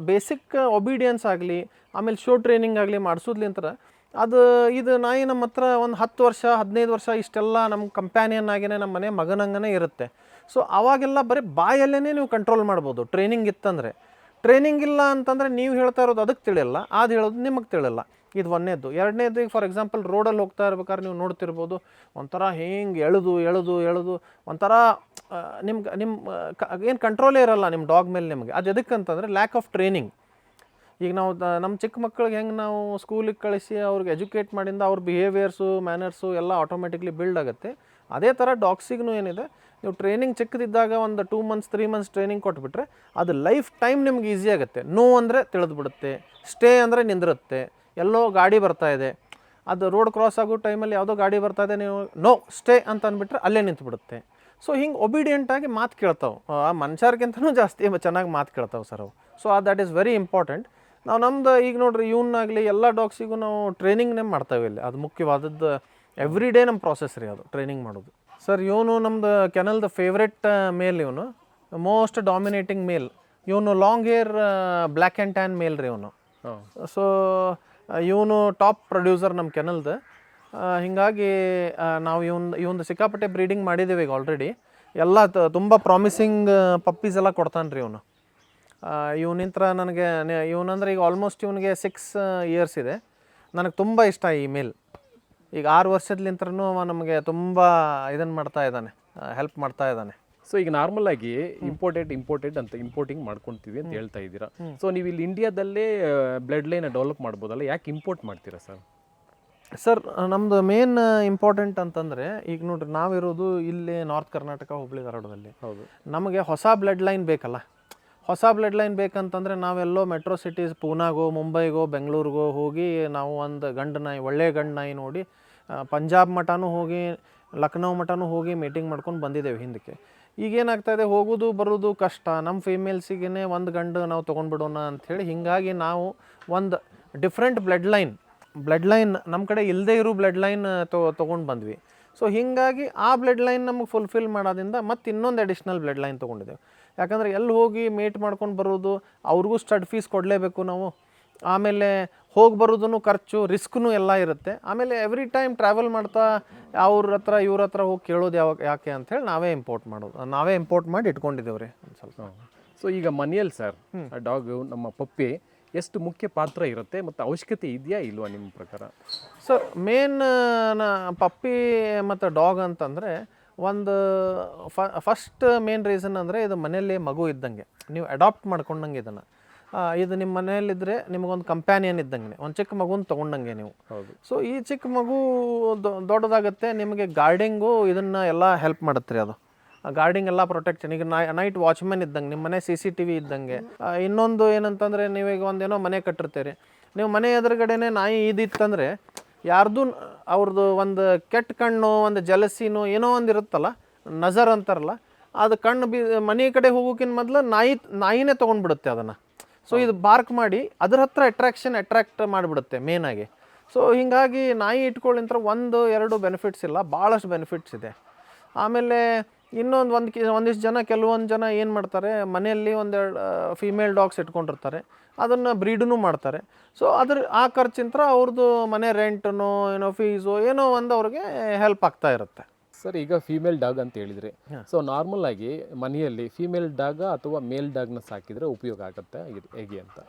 ಬೇಸಿಕ್ ಒಬೀಡಿಯನ್ಸ್ ಆಗಲಿ, ಆಮೇಲೆ ಶೋ ಟ್ರೈನಿಂಗ್ ಆಗಲಿ ಮಾಡಿಸೋದ್ಲಿಂತ ಇದು ನಾಯಿ ನಮ್ಮ ಹತ್ರ ಒಂದು 10 ವರ್ಷ 15 ವರ್ಷ ಇಷ್ಟೆಲ್ಲ ನಮ್ಮ ಕಂಪ್ಯಾನಿಯನ್ ಆಗಿನೇ ನಮ್ಮ ಮನೆ ಮಗನಂಗನೇ ಇರುತ್ತೆ. ಸೊ ಅವಾಗೆಲ್ಲ ಬರೀ ಬಾಯಲ್ಲೇ ನೀವು ಕಂಟ್ರೋಲ್ ಮಾಡ್ಬೋದು ಟ್ರೈನಿಂಗ್ ಇತ್ತಂದರೆ. ಟ್ರೈನಿಂಗ್ ಇಲ್ಲ ಅಂತಂದರೆ ನೀವು ಹೇಳ್ತಾ ಇರೋದು ಅದಕ್ಕೆ ತಿಳಿಯಲ್ಲ, ಅದು ಹೇಳೋದು ನಿಮಗೆ ತಿಳಿಯಲ್ಲ. ಇದು ಒಂದನೇದು. ಎರಡನೇದು, ಈಗ ಫಾರ್ ಎಕ್ಸಾಂಪಲ್ ರೋಡಲ್ಲಿ ಹೋಗ್ತಾ ಇರ್ಬೇಕಾದ್ರೆ ನೀವು ನೋಡ್ತಿರ್ಬೋದು, ಒಂಥರ ಹಿಂಗೆ ಎಳೆದು ಒಂಥರ ಏನು ಕಂಟ್ರೋಲೇ ಇರಲ್ಲ ನಿಮ್ಮ ಡಾಗ್ ಮೇಲೆ ನಿಮಗೆ. ಅದು ಎದಕ್ಕಂತಂದರೆ ಲ್ಯಾಕ್ ಆಫ್ ಟ್ರೈನಿಂಗ್. ಈಗ ನಾವು ನಮ್ಮ ಚಿಕ್ಕ ಮಕ್ಕಳಿಗೆ ಹೆಂಗೆ ನಾವು ಸ್ಕೂಲಿಗೆ ಕಳಿಸಿ ಅವ್ರಿಗೆ ಎಜುಕೇಟ್ ಮಾಡಿಂದ ಅವ್ರ ಬಿಹೇವಿಯರ್ಸು ಮ್ಯಾನರ್ಸು ಎಲ್ಲ ಆಟೋಮೆಟಿಕ್ಲಿ ಬಿಲ್ಡ್ ಆಗುತ್ತೆ. ಅದೇ ಥರ ಡಾಗ್ಸಿಗೂ ಏನಿದೆ, ನೀವು ಟ್ರೈನಿಂಗ್ ಚಿಕ್ಕದಿದ್ದಾಗ ಒಂದು 2 ಮಂತ್ಸ್ 3 ಮಂತ್ಸ್ ಟ್ರೈನಿಂಗ್ ಕೊಟ್ಬಿಟ್ರೆ ಅದು ಲೈಫ್ ಟೈಮ್ ನಿಮ್ಗೆ ಈಸಿ ಆಗುತ್ತೆ. ನೋ ಅಂದರೆ ತಿಳಿದ್ಬಿಡುತ್ತೆ, ಸ್ಟೇ ಅಂದರೆ ನಿಂದಿರುತ್ತೆ. ಎಲ್ಲೋ ಗಾಡಿ ಬರ್ತಾ ಇದೆ, ಅದು ರೋಡ್ ಕ್ರಾಸ್ ಆಗೋ ಟೈಮಲ್ಲಿ ಯಾವುದೋ ಗಾಡಿ ಬರ್ತಾ ಇದೆ, ನೀವು ನೋ ಸ್ಟೇ ಅಂತ ಅಂದ್ಬಿಟ್ರೆ ಅಲ್ಲೇ ನಿಂತುಬಿಡುತ್ತೆ. ಸೊ ಹಿಂಗೆ ಒಬಿಡಿಯೆಂಟಾಗಿ ಮಾತು ಕೇಳ್ತಾವೆ, ಆ ಮನುಷ್ಯರ್ಗಿಂತನೂ ಜಾಸ್ತಿ ಚೆನ್ನಾಗಿ ಮಾತು ಕೇಳ್ತಾವೆ ಸರ್ ಅವು. So that is very important. ನಾವು ನಮ್ದು ಈಗ ನೋಡ್ರಿ ಇವನ್ನಾಗಲಿ ಎಲ್ಲ ಡಾಗ್ಸಿಗೂ ನಾವು ಟ್ರೈನಿಂಗ್ನೇ ಮಾಡ್ತಾವೆ ಇಲ್ಲಿ. ಅದು ಮುಖ್ಯವಾದದ್ದು, ಎವ್ರಿ ಡೇ ನಮ್ಮ ಪ್ರಾಸೆಸ್ ರೀ ಅದು ಟ್ರೈನಿಂಗ್ ಮಾಡೋದು. ಸರ್ ಇವನು ನಮ್ಮದು ಕೆನಲ್ದ ಫೇವ್ರೆಟ್ ಮೇಲ್, ಇವನು ಮೋಸ್ಟ್ ಡಾಮಿನೇಟಿಂಗ್ ಮೇಲ್. ಇವನು long hair black and tan male ರೀ ಇವನು. ಸೊ ಇವನು ಟಾಪ್ ಪ್ರೊಡ್ಯೂಸರ್ ನಮ್ಮ ಕೆನಲ್ದು. ಹೀಗಾಗಿ ನಾವು ಇವೊಂದು ಸಿಕ್ಕಾಪಟ್ಟೆ ಬ್ರೀಡಿಂಗ್ ಮಾಡಿದ್ದೀವಿ ಈಗ ಆಲ್ರೆಡಿ. ಎಲ್ಲ ತುಂಬ ಪ್ರಾಮಿಸಿಂಗ್ ಪಪ್ಪೀಸ್ ಎಲ್ಲ ಕೊಡ್ತಾನೆ ರೀ ಇವನು. ಇವನಿಂತ್ರ ನನಗೆ ಇವನಂದ್ರೆ ಈಗ ಆಲ್ಮೋಸ್ಟ್ ಇವನಿಗೆ 6 ಇಯರ್ಸ್ ಇದೆ. ನನಗೆ ತುಂಬ ಇಷ್ಟ ಈ ಮೇಲ್. ಈಗ 6 ವರ್ಷದ್ಲಿಂತ್ರನೂ ನಮಗೆ ತುಂಬ ಇದನ್ನು ಮಾಡ್ತಾ ಇದ್ದಾನೆ, ಹೆಲ್ಪ್ ಮಾಡ್ತಾ ಇದ್ದಾನೆ. ಸೊ ಈಗ ನಾರ್ಮಲ್ ಆಗಿ ಇಂಪೋರ್ಟೆಡ್ ಅಂತ ಇಂಪೋರ್ಟಿಂಗ್ ಮಾಡ್ಕೊತೀವಿ ಅಂತ ಹೇಳ್ತಾ ಇದ್ದೀರಾ. ಸೊ ನೀವು ಇಲ್ಲಿ ಇಂಡಿಯಾದಲ್ಲೇ ಬ್ಲಡ್ ಲೈನ್ ಡೆವಲಪ್ ಮಾಡ್ಬೋದಲ್ಲ, ಯಾಕೆ ಇಂಪೋರ್ಟ್ ಮಾಡ್ತೀರಾ ಸರ್? ಸರ್ ನಮ್ಮದು ಮೇನ್ ಇಂಪಾರ್ಟೆಂಟ್ ಅಂತಂದರೆ ಈಗ ನೋಡ್ರಿ, ನಾವಿರೋದು ಇಲ್ಲಿ ನಾರ್ತ್ ಕರ್ನಾಟಕ ಹುಬ್ಳಿ ಧಾರವಾಡದಲ್ಲಿ. ಹೌದು. ನಮಗೆ ಹೊಸ ಬ್ಲಡ್ ಲೈನ್ ಬೇಕಲ್ಲ. ಹೊಸ ಬ್ಲಡ್ ಲೈನ್ ಬೇಕಂತಂದರೆ ನಾವೆಲ್ಲೋ ಮೆಟ್ರೋ ಸಿಟೀಸ್ ಪೂನಾಗೋ ಮುಂಬೈಗೋ ಬೆಂಗಳೂರಿಗೋ ಹೋಗಿ ನಾವು ಒಂದು ಗಂಡು ನಾಯಿ, ಒಳ್ಳೆಯ ಗಂಡು ನಾಯಿ ನೋಡಿ ಪಂಜಾಬ್ ಮಠನೂ ಹೋಗಿ ಲಕ್ನೋ ಮಠನೂ ಹೋಗಿ ಮೀಟಿಂಗ್ ಮಾಡ್ಕೊಂಡು ಬಂದಿದ್ದೇವೆ ಹಿಂದಕ್ಕೆ. ಈಗೇನಾಗ್ತಾಯಿದೆ, ಹೋಗೋದು ಬರೋದು ಕಷ್ಟ. ನಮ್ಮ ಫೀಮೇಲ್ಸಿಗೇ ಒಂದು ಗಂಡು ನಾವು ತೊಗೊಂಡ್ಬಿಡೋಣ ಅಂಥೇಳಿ ಹೀಗಾಗಿ ನಾವು ಒಂದು ಡಿಫ್ರೆಂಟ್ ಬ್ಲಡ್ ಲೈನ್ ನಮ್ಮ ಕಡೆ ಇಲ್ಲದೇ ಇರೋ ಬ್ಲಡ್ ಲೈನ್ ತೊಗೊಂಡು ಬಂದ್ವಿ. ಸೊ ಹೀಗಾಗಿ ಆ ಬ್ಲಡ್ ಲೈನ್ ನಮಗೆ ಫುಲ್ಫಿಲ್ ಮಾಡೋದ್ರಿಂದ ಮತ್ತು ಇನ್ನೊಂದು ಅಡಿಷ್ನಲ್ ಬ್ಲಡ್ ಲೈನ್ ತೊಗೊಂಡಿದ್ದೇವೆ. ಯಾಕಂದರೆ ಎಲ್ಲಿ ಹೋಗಿ ಮೇಟ್ ಮಾಡ್ಕೊಂಡು ಬರೋದು, ಅವ್ರಿಗೂ ಸ್ಟಡ್ ಫೀಸ್ ಕೊಡಲೇಬೇಕು ನಾವು. ಆಮೇಲೆ ಹೋಗಿ ಬರೋದೂ ಖರ್ಚು, ರಿಸ್ಕ್ನೂ ಎಲ್ಲ ಇರುತ್ತೆ. ಆಮೇಲೆ ಎವ್ರಿ ಟೈಮ್ ಟ್ರಾವೆಲ್ ಮಾಡ್ತಾ ಇವ್ರ ಹತ್ರ ಹೋಗಿ ಕೇಳೋದು ಯಾಕೆ ಅಂಥೇಳಿ ನಾವೇ ಇಂಪೋರ್ಟ್ ಮಾಡಿ ಇಟ್ಕೊಂಡಿದ್ದೇವೆ ರೀ ಒಂದು ಸ್ವಲ್ಪ. ಸೊ ಈಗ ಮನೆಯಲ್ಲಿ ಸರ್ ಡಾಗು ನಮ್ಮ ಪಪ್ಪಿ ಎಷ್ಟು ಮುಖ್ಯ ಪಾತ್ರ ಇರುತ್ತೆ ಮತ್ತು ಅವಶ್ಯಕತೆ ಇದೆಯಾ ಇಲ್ವಾ ನಿಮ್ಮ ಪ್ರಕಾರ? ಸರ್ ಮೇನ್ ಪಪ್ಪಿ ಮತ್ತು ಡಾಗ್ ಅಂತಂದರೆ ಒಂದು ಫಸ್ಟ್ ಮೇನ್ ರೀಸನ್ ಅಂದರೆ ಇದು ಮನೆಯಲ್ಲಿ ಮಗು ಇದ್ದಂಗೆ, ನೀವು ಅಡಾಪ್ಟ್ ಮಾಡ್ಕೊಂಡಂಗೆ ಇದನ್ನು. ಇದು ನಿಮ್ಮ ಮನೆಯಲ್ಲಿದ್ದರೆ ನಿಮಗೊಂದು ಕಂಪ್ಯಾನಿಯನ್ ಇದ್ದಂಗೆ, ಒಂದು ಚಿಕ್ಕ ಮಗುನ ತೊಗೊಂಡಂಗೆ ನೀವು. ಹೌದು. ಸೊ ಈ ಚಿಕ್ಕ ಮಗು ದೊಡ್ಡದಾಗುತ್ತೆ, ನಿಮಗೆ ಗಾರ್ಡಿಂಗು ಇದನ್ನು ಎಲ್ಲ ಹೆಲ್ಪ್ ಮಾಡುತ್ತೆ ರೀ. ಅದು ಗಾರ್ಡಿಂಗ್ ಎಲ್ಲ ಪ್ರೊಟೆಕ್ಷನ್. ಈಗ ನೈಟ್ ವಾಚ್ಮೆನ್ ಇದ್ದಂಗೆ, ನಿಮ್ಮ ಮನೆ CCTV ಇದ್ದಂಗೆ. ಇನ್ನೊಂದು ಏನಂತಂದರೆ, ನೀವೀಗ ಒಂದೇನೋ ಮನೆ ಕಟ್ಟಿರ್ತೀರಿ, ನೀವು ಮನೆ ಎದುರುಗಡೆನೇ ನಾಯಿ ಇದಿತ್ತಂದರೆ ಯಾರ್ದು ಅವ್ರದ್ದು ಒಂದು ಕೆಟ್ಟ ಕಣ್ಣು, ಒಂದು ಜಲಸಿನೋ ಏನೋ ಒಂದು ಇರುತ್ತಲ್ಲ, ನಜರ್ ಅಂತಾರಲ್ಲ, ಅದು ಕಣ್ಣು ಮನೆ ಕಡೆ ಹೋಗೋಕ್ಕಿಂತ ಮೊದಲು ನಾಯಿನೇ ತೊಗೊಂಡ್ಬಿಡುತ್ತೆ ಅದನ್ನು. ಸೊ ಇದು ಬಾರ್ಕ್ ಮಾಡಿ ಅದ್ರ ಹತ್ರ ಅಟ್ರಾಕ್ಟ್ ಮಾಡಿಬಿಡುತ್ತೆ ಮೇನಾಗಿ. ಸೊ ಹೀಗಾಗಿ ನಾಯಿ ಇಟ್ಕೊಳ್ಳಿಂತ 1-2 ಬೆನಿಫಿಟ್ಸ್ ಇಲ್ಲ, ಭಾಳಷ್ಟು ಬೆನಿಫಿಟ್ಸ್ ಇದೆ. ಆಮೇಲೆ ಒಂದಿಷ್ಟು ಕೆಲವೊಂದು ಜನ ಏನು ಮಾಡ್ತಾರೆ, ಮನೆಯಲ್ಲಿ 1-2 ಫೀಮೇಲ್ ಡಾಗ್ಸ್ ಇಟ್ಕೊಂಡಿರ್ತಾರೆ, ಅದನ್ನು ಬ್ರೀಡೂ ಮಾಡ್ತಾರೆ. ಸೊ ಆ ಖರ್ಚಿಂತ ಅವ್ರದ್ದು ಮನೆ ರೆಂಟನೋ ಏನೋ ಫೀಸು ಏನೋ ಒಂದು ಅವ್ರಿಗೆ ಹೆಲ್ಪ್ ಆಗ್ತಾ ಇರುತ್ತೆ. ಸರ್ ಈಗ ಫೀಮೇಲ್ ಡಾಗ್ ಅಂತ ಹೇಳಿದರೆ, ಸೊ ನಾರ್ಮಲ್ ಆಗಿ ಮನೆಯಲ್ಲಿ ಫೀಮೇಲ್ ಡಾಗ ಅಥವಾ ಮೇಲ್ ಡಾಗ್ನ ಸಾಕಿದರೆ ಉಪಯೋಗ ಆಗುತ್ತೆ ಹೇಗೆ ಅಂತ?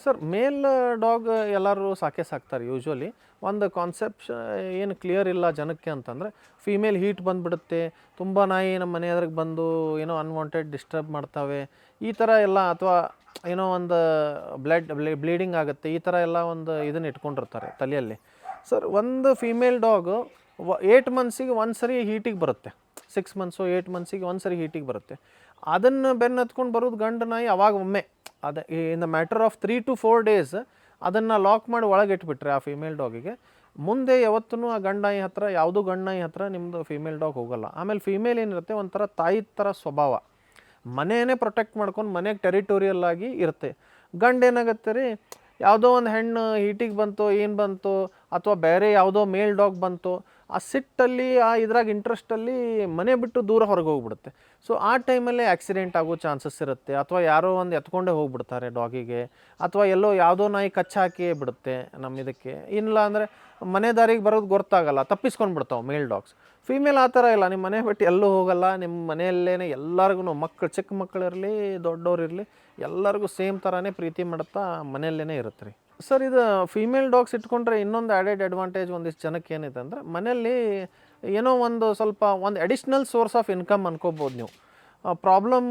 ಸರ್ ಮೇಲ್ ಡಾಗ್ ಎಲ್ಲರೂ ಸಾಕ್ತಾರೆ ಯೂಶ್ವಲಿ. ಒಂದು ಕಾನ್ಸೆಪ್ಟ್ ಏನು ಕ್ಲಿಯರ್ ಇಲ್ಲ ಜನಕ್ಕೆ ಅಂತಂದರೆ, ಫೀಮೇಲ್ ಹೀಟ್ ಬಂದುಬಿಡುತ್ತೆ, ತುಂಬ ನಾಯಿ ನಮ್ಮ ಮನೆ ಎದುರಿಗೆ ಬಂದು ಏನೋ ಅನ್ವಾಂಟೆಡ್ ಡಿಸ್ಟರ್ಬ್ ಮಾಡ್ತಾವೆ ಈ ಥರ ಎಲ್ಲ, ಅಥವಾ ಏನೋ ಒಂದು ಬ್ಲೀಡಿಂಗ್ ಆಗುತ್ತೆ, ಈ ಥರ ಎಲ್ಲ ಒಂದು ಇದನ್ನು ಇಟ್ಕೊಂಡಿರ್ತಾರೆ ತಲೆಯಲ್ಲಿ. ಸರ್ ಒಂದು ಫೀಮೇಲ್ ಡಾಗು 8 ಮಂತ್ಸಿಗೆ ಒಂದು ಸರಿ ಹೀಟಿಗೆ ಬರುತ್ತೆ, 6 ಮಂತ್ಸು 8 ಮಂತ್ಸಿಗೆ ಒಂದು ಸರಿ ಹೀಟಿಗೆ ಬರುತ್ತೆ. ಅದನ್ನು ಬೆನ್ನು ಹತ್ಕೊಂಡು ಬರೋದು ಗಂಡು ನಾಯಿ ಅವಾಗ ಒಮ್ಮೆ ಅದು in the matter of 3 to 4 days ಅದನ್ನು ಲಾಕ್ ಮಾಡಿ ಒಳಗೆ ಇಟ್ಬಿಟ್ರೆ ಆ ಫೀಮೇಲ್ ಡಾಗಿಗೆ, ಮುಂದೆ ಯಾವತ್ತೂ ಆ ಗಂಡು ನಾಯಿ ಹತ್ರ, ಯಾವುದೂ ಗಂಡು ನಾಯಿ ಹತ್ರ ನಿಮ್ಮದು ಫೀಮೇಲ್ ಡಾಗ್ ಹೋಗಲ್ಲ. ಆಮೇಲೆ ಫೀಮೇಲ್ ಏನಿರುತ್ತೆ ಒಂಥರ ತಾಯಿ ಥರ ಸ್ವಭಾವ, ಮನೆಯೇ ಪ್ರೊಟೆಕ್ಟ್ ಮಾಡ್ಕೊಂಡು ಮನೆಗೆ ಟೆರಿಟೋರಿಯಲ್ ಆಗಿ ಇರುತ್ತೆ. ಗಂಡು ಏನಾಗುತ್ತೆ ರೀ, ಯಾವುದೋ ಒಂದು ಹೆಣ್ಣು ಹೀಟಿಗೆ ಬಂತು, ಏನು ಬಂತು, ಅಥವಾ ಬೇರೆ ಯಾವುದೋ ಮೇಲ್ ಡಾಗ್ ಬಂತು, ಆ ಸಿಟ್ಟಲ್ಲಿ ಆ ಇದ್ರಾಗ ಇಂಟ್ರೆಸ್ಟಲ್ಲಿ ಮನೆ ಬಿಟ್ಟು ದೂರ ಹೊರಗೆ ಹೋಗ್ಬಿಡುತ್ತೆ. ಸೊ ಆ ಟೈಮಲ್ಲೇ ಆಕ್ಸಿಡೆಂಟ್ ಆಗೋ ಚಾನ್ಸಸ್ ಇರುತ್ತೆ, ಅಥವಾ ಯಾರೋ ಒಂದು ಎತ್ಕೊಂಡೇ ಹೋಗ್ಬಿಡ್ತಾರೆ ಡಾಗಿಗೆ, ಅಥವಾ ಎಲ್ಲೋ ಯಾವುದೋ ನಾಯಿ ಕಚ್ಚಾಕಿ ಬಿಡುತ್ತೆ ನಮ್ಮ ಇದಕ್ಕೆ. ಇಲ್ಲ ಅಂದರೆ ಮನೆ ದಾರಿಗೆ ಬರೋದು ಗೊತ್ತಾಗಲ್ಲ, ತಪ್ಪಿಸ್ಕೊಂಡು ಬಿಡ್ತಾವೆ ಮೇಲ್ ಡಾಗ್ಸ್. ಫೀಮೇಲ್ ಆ ಥರ ಇಲ್ಲ, ನಿಮ್ಮ ಮನೆ ಬಿಟ್ಟು ಎಲ್ಲೂ ಹೋಗಲ್ಲ, ನಿಮ್ಮ ಮನೆಯಲ್ಲೇ ಎಲ್ಲರಿಗೂ, ಮಕ್ಕಳು ಚಿಕ್ಕ ಮಕ್ಕಳಿರಲಿ ದೊಡ್ಡವ್ರಿರಲಿ ಎಲ್ಲರಿಗೂ ಸೇಮ್ ಥರನೇ ಪ್ರೀತಿ ಮಾಡುತ್ತಾ ಮನೆಯಲ್ಲೇ ಇರುತ್ತೆ ರೀ. ಸರ್ ಇದು ಫೀಮೇಲ್ ಡಾಗ್ಸ್ ಇಟ್ಕೊಂಡ್ರೆ ಇನ್ನೊಂದು ಆ್ಯಡೆಡ್ ಅಡ್ವಾಂಟೇಜ್ ಒಂದಿಷ್ಟು ಜನಕ್ಕೆ ಏನಿದೆ ಅಂದರೆ, ಮನೆಯಲ್ಲಿ ಏನೋ ಒಂದು ಸ್ವಲ್ಪ ಒಂದು ಅಡಿಷ್ನಲ್ ಸೋರ್ಸ್ ಆಫ್ ಇನ್ಕಮ್ ಅನ್ಕೋಬೋದು ನೀವು. ಪ್ರಾಬ್ಲಮ್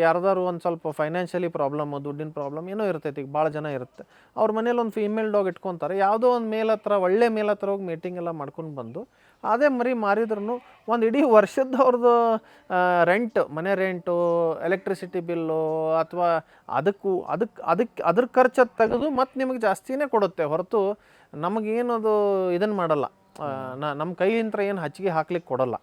ಯಾರ್ದಾರು ಒಂದು ಸ್ವಲ್ಪ ಫೈನಾನ್ಷಿಯಲಿ ಪ್ರಾಬ್ಲಮ್ಮು, ದುಡ್ಡಿನ ಪ್ರಾಬ್ಲಮ್ ಏನೋ ಇರ್ತೈತಿ, ಈಗ ಭಾಳ ಜನ ಇರುತ್ತೆ, ಅವ್ರ ಮನೇಲಿ ಒಂದು ಫೀಮೇಲ್ ಡಾಗ್ ಇಟ್ಕೊತಾರೆ, ಯಾವುದೋ ಒಂದು ಮೇಲ್ ಹತ್ರ, ಒಳ್ಳೆ ಮೇಲ್ ಹತ್ರ ಹೋಗಿ ಮೀಟಿಂಗ್ ಎಲ್ಲ ಮಾಡ್ಕೊಂಡು ಬಂದು ಅದೇ ಮರಿ ಮಾರಿದ್ರೂ ಒಂದು ಇಡೀ ವರ್ಷದ ಅವ್ರದ್ದು ರೆಂಟ್, ಮನೆ ರೆಂಟು, ಎಲೆಕ್ಟ್ರಿಸಿಟಿ ಬಿಲ್ಲು, ಅಥವಾ ಅದ್ರ ಖರ್ಚು ತೆಗೆದು ಮತ್ತು ನಿಮಗೆ ಜಾಸ್ತಿನೇ ಕೊಡುತ್ತೆ ಹೊರತು ನಮಗೇನದು ಇದನ್ನು ಮಾಡಲ್ಲ, ನಮ್ಮ ಕೈಲಿಂದ ಏನು ಹಚ್ಚಿಗೆ ಹಾಕ್ಲಿಕ್ಕೆ ಕೊಡಲ್ಲ.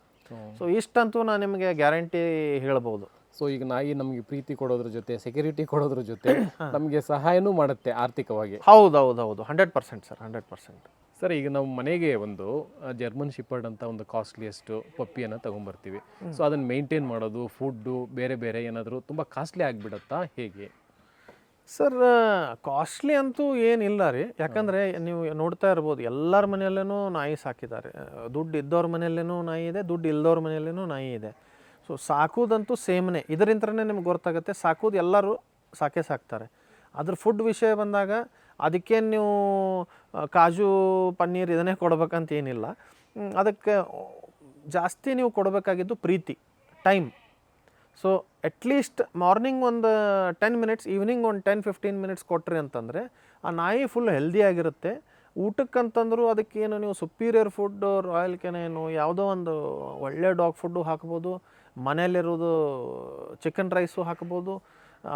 ಸೊ ಇಷ್ಟಂತೂ ನಾನು ನಿಮಗೆ ಗ್ಯಾರಂಟಿ ಹೇಳ್ಬೋದು. ಸೊ ಈಗ ನಾಯಿ ನಮಗೆ ಪ್ರೀತಿ ಕೊಡೋದ್ರ ಜೊತೆ, ಸೆಕ್ಯೂರಿಟಿ ಕೊಡೋದ್ರ ಜೊತೆ ನಮಗೆ ಸಹಾಯನೂ ಮಾಡುತ್ತೆ ಆರ್ಥಿಕವಾಗಿ. ಹೌದು 100% ಸರ್, 100%. ಸರ್ ಈಗ ನಾವು ಮನೆಗೆ ಒಂದು ಜರ್ಮನ್ ಶಿಪರ್ಡ್ ಅಂತ ಒಂದು ಕಾಸ್ಟ್ಲಿಯೆಸ್ಟ್ ಪಪ್ಪಿಯನ್ನು ತೊಗೊಂಬರ್ತೀವಿ. ಸೊ ಅದನ್ನು ಮೇಂಟೈನ್ ಮಾಡೋದು, ಫುಡ್ಡು ಬೇರೆ ಬೇರೆ ಏನಾದರೂ ತುಂಬ ಕಾಸ್ಟ್ಲಿ ಆಗಿಬಿಡುತ್ತಾ ಹೇಗೆ? ಸರ್ ಕಾಸ್ಟ್ಲಿ ಅಂತೂ ಏನಿಲ್ಲ ರೀ, ಯಾಕಂದರೆ ನೀವು ನೋಡ್ತಾ ಇರ್ಬೋದು ಎಲ್ಲರ ಮನೆಯಲ್ಲೂ ನಾಯಿ ಸಾಕಿದ್ದಾರೆ. ದುಡ್ಡು ಇದ್ದವ್ರ ಮನೆಯಲ್ಲೂ ನಾಯಿ ಇದೆ, ದುಡ್ಡು ಇಲ್ದವ್ರ ಮನೆಯಲ್ಲೂ ನಾಯಿ ಇದೆ. ಸೊ ಸಾಕೋದಂತೂ ಸೇಮ್ನೇ, ಇದರಿಂದನೇ ನಿಮ್ಗೆ ಗೊತ್ತಾಗುತ್ತೆ, ಸಾಕೋದು ಎಲ್ಲರೂ ಸಾಕ್ತಾರೆ. ಅದ್ರ ಫುಡ್ ವಿಷಯ ಬಂದಾಗ ಅದಕ್ಕೇನು ನೀವು ಕಾಜು ಪನ್ನೀರ್ ಇದನ್ನೇ ಕೊಡ್ಬೇಕಂತ ಏನಿಲ್ಲ. ಅದಕ್ಕೆ ಜಾಸ್ತಿ ನೀವು ಕೊಡಬೇಕಾಗಿದ್ದು ಪ್ರೀತಿ, ಟೈಮ್. ಸೊ ಅಟ್ಲೀಸ್ಟ್ ಮಾರ್ನಿಂಗ್ ಒಂದು 10 minutes, ಈವ್ನಿಂಗ್ ಒಂದು 10-15 minutes ಕೊಟ್ರಿ ಅಂತಂದರೆ ಆ ನಾಯಿ ಫುಲ್ ಹೆಲ್ದಿಯಾಗಿರುತ್ತೆ. ಊಟಕ್ಕಂತಂದರೂ ಅದಕ್ಕೇನು ನೀವು ಸುಪೀರಿಯರ್ ಫುಡ್ಡು, ರಾಯಲ್ ಕೆನೇನು ಯಾವುದೋ ಒಂದು ಒಳ್ಳೆ ಡಾಗ್ ಫುಡ್ಡು ಹಾಕ್ಬೋದು, ಮನೆಯಲ್ಲಿರೋದು ಚಿಕನ್ ರೈಸು ಹಾಕ್ಬೋದು,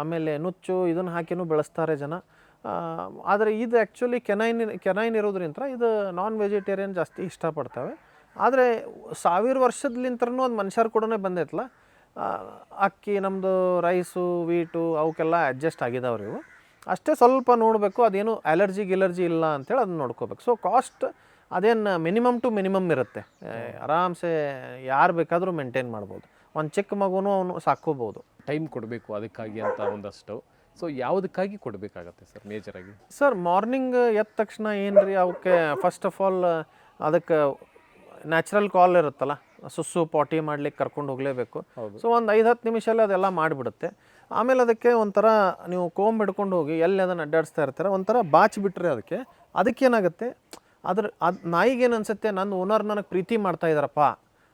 ಆಮೇಲೆ ನುಚ್ಚು ಇದನ್ನು ಹಾಕಿನೂ ಬೆಳೆಸ್ತಾರೆ ಜನ. ಆದರೆ ಇದು ಆ್ಯಕ್ಚುಲಿ ಕೆನೈನ್ ಇರೋದ್ರಿಂದ ಇದು ನಾನ್ ವೆಜಿಟೇರಿಯನ್ ಜಾಸ್ತಿ ಇಷ್ಟಪಡ್ತವೆ. ಆದರೆ 1000 ವರ್ಷದ್ಲಿಂತ್ರನೂ ಒಂದು ಮನುಷ್ಯರು ಕೂಡ ಬಂದೈತಲ್ಲ, ಅಕ್ಕಿ ನಮ್ಮದು ರೈಸು ವೀಟು ಅವಕ್ಕೆಲ್ಲ ಅಡ್ಜಸ್ಟ್ ಆಗಿದಾವ್ರಿ ಇವು. ಅಷ್ಟೇ ಸ್ವಲ್ಪ ನೋಡಬೇಕು, ಅದೇನು ಗಿಲರ್ಜಿ ಇಲ್ಲ ಅಂಥೇಳಿ ಅದನ್ನ ನೋಡ್ಕೋಬೇಕು. ಸೊ ಕಾಸ್ಟ್ ಅದೇನು ಮಿನಿಮಮ್ ಟು ಮಿನಿಮಮ್ ಇರುತ್ತೆ, ಆರಾಮ್ಸೆ ಯಾರು ಬೇಕಾದರೂ ಮೇಂಟೈನ್ ಮಾಡ್ಬೋದು. ಒಂದು ಚಿಕ್ಕ ಮಗುನೂ ಅವನು ಸಾಕೋಬೋದು. ಟೈಮ್ ಕೊಡಬೇಕು ಅದಕ್ಕಾಗಿ ಅಂತ ಒಂದಷ್ಟು. ಸೊ ಯಾವುದಕ್ಕಾಗಿ ಕೊಡಬೇಕಾಗತ್ತೆ ಸರ್ ಮೇಜರಾಗಿ? ಸರ್ ಮಾರ್ನಿಂಗ್ ಎದ್ದ ತಕ್ಷಣ ಏನು ರೀ, ಅವಕ್ಕೆ ಫಸ್ಟ್ ಆಫ್ ಆಲ್ ಅದಕ್ಕೆ ನ್ಯಾಚುರಲ್ ಕಾಲ್ ಇರುತ್ತಲ್ಲ, ಸುಸ್ಸು ಪಾಟಿ ಮಾಡ್ಲಿಕ್ಕೆ ಕರ್ಕೊಂಡು ಹೋಗಲೇಬೇಕು. ಸೊ ಒಂದು 5-10 ನಿಮಿಷಲ್ಲಿ ಅದೆಲ್ಲ ಮಾಡಿಬಿಡುತ್ತೆ. ಆಮೇಲೆ ಅದಕ್ಕೆ ಒಂಥರ ನೀವು ಕೋಂಬ್ ಹಿಡ್ಕೊಂಡು ಹೋಗಿ ಎಲ್ಲಿ ಅದನ್ನು ಅಡ್ಡಾಡಿಸ್ತಾ ಇರ್ತಾರೆ, ಒಂಥರ ಬಾಚಿಬಿಟ್ರೆ ಅದಕ್ಕೇನಾಗುತ್ತೆ, ಅದು ನಾಯಿಗೇನು ಅನಿಸುತ್ತೆ, ನನ್ನ ಓನರ್ ನನಗೆ ಪ್ರೀತಿ ಮಾಡ್ತಾ ಇದ್ದಾರಪ್ಪ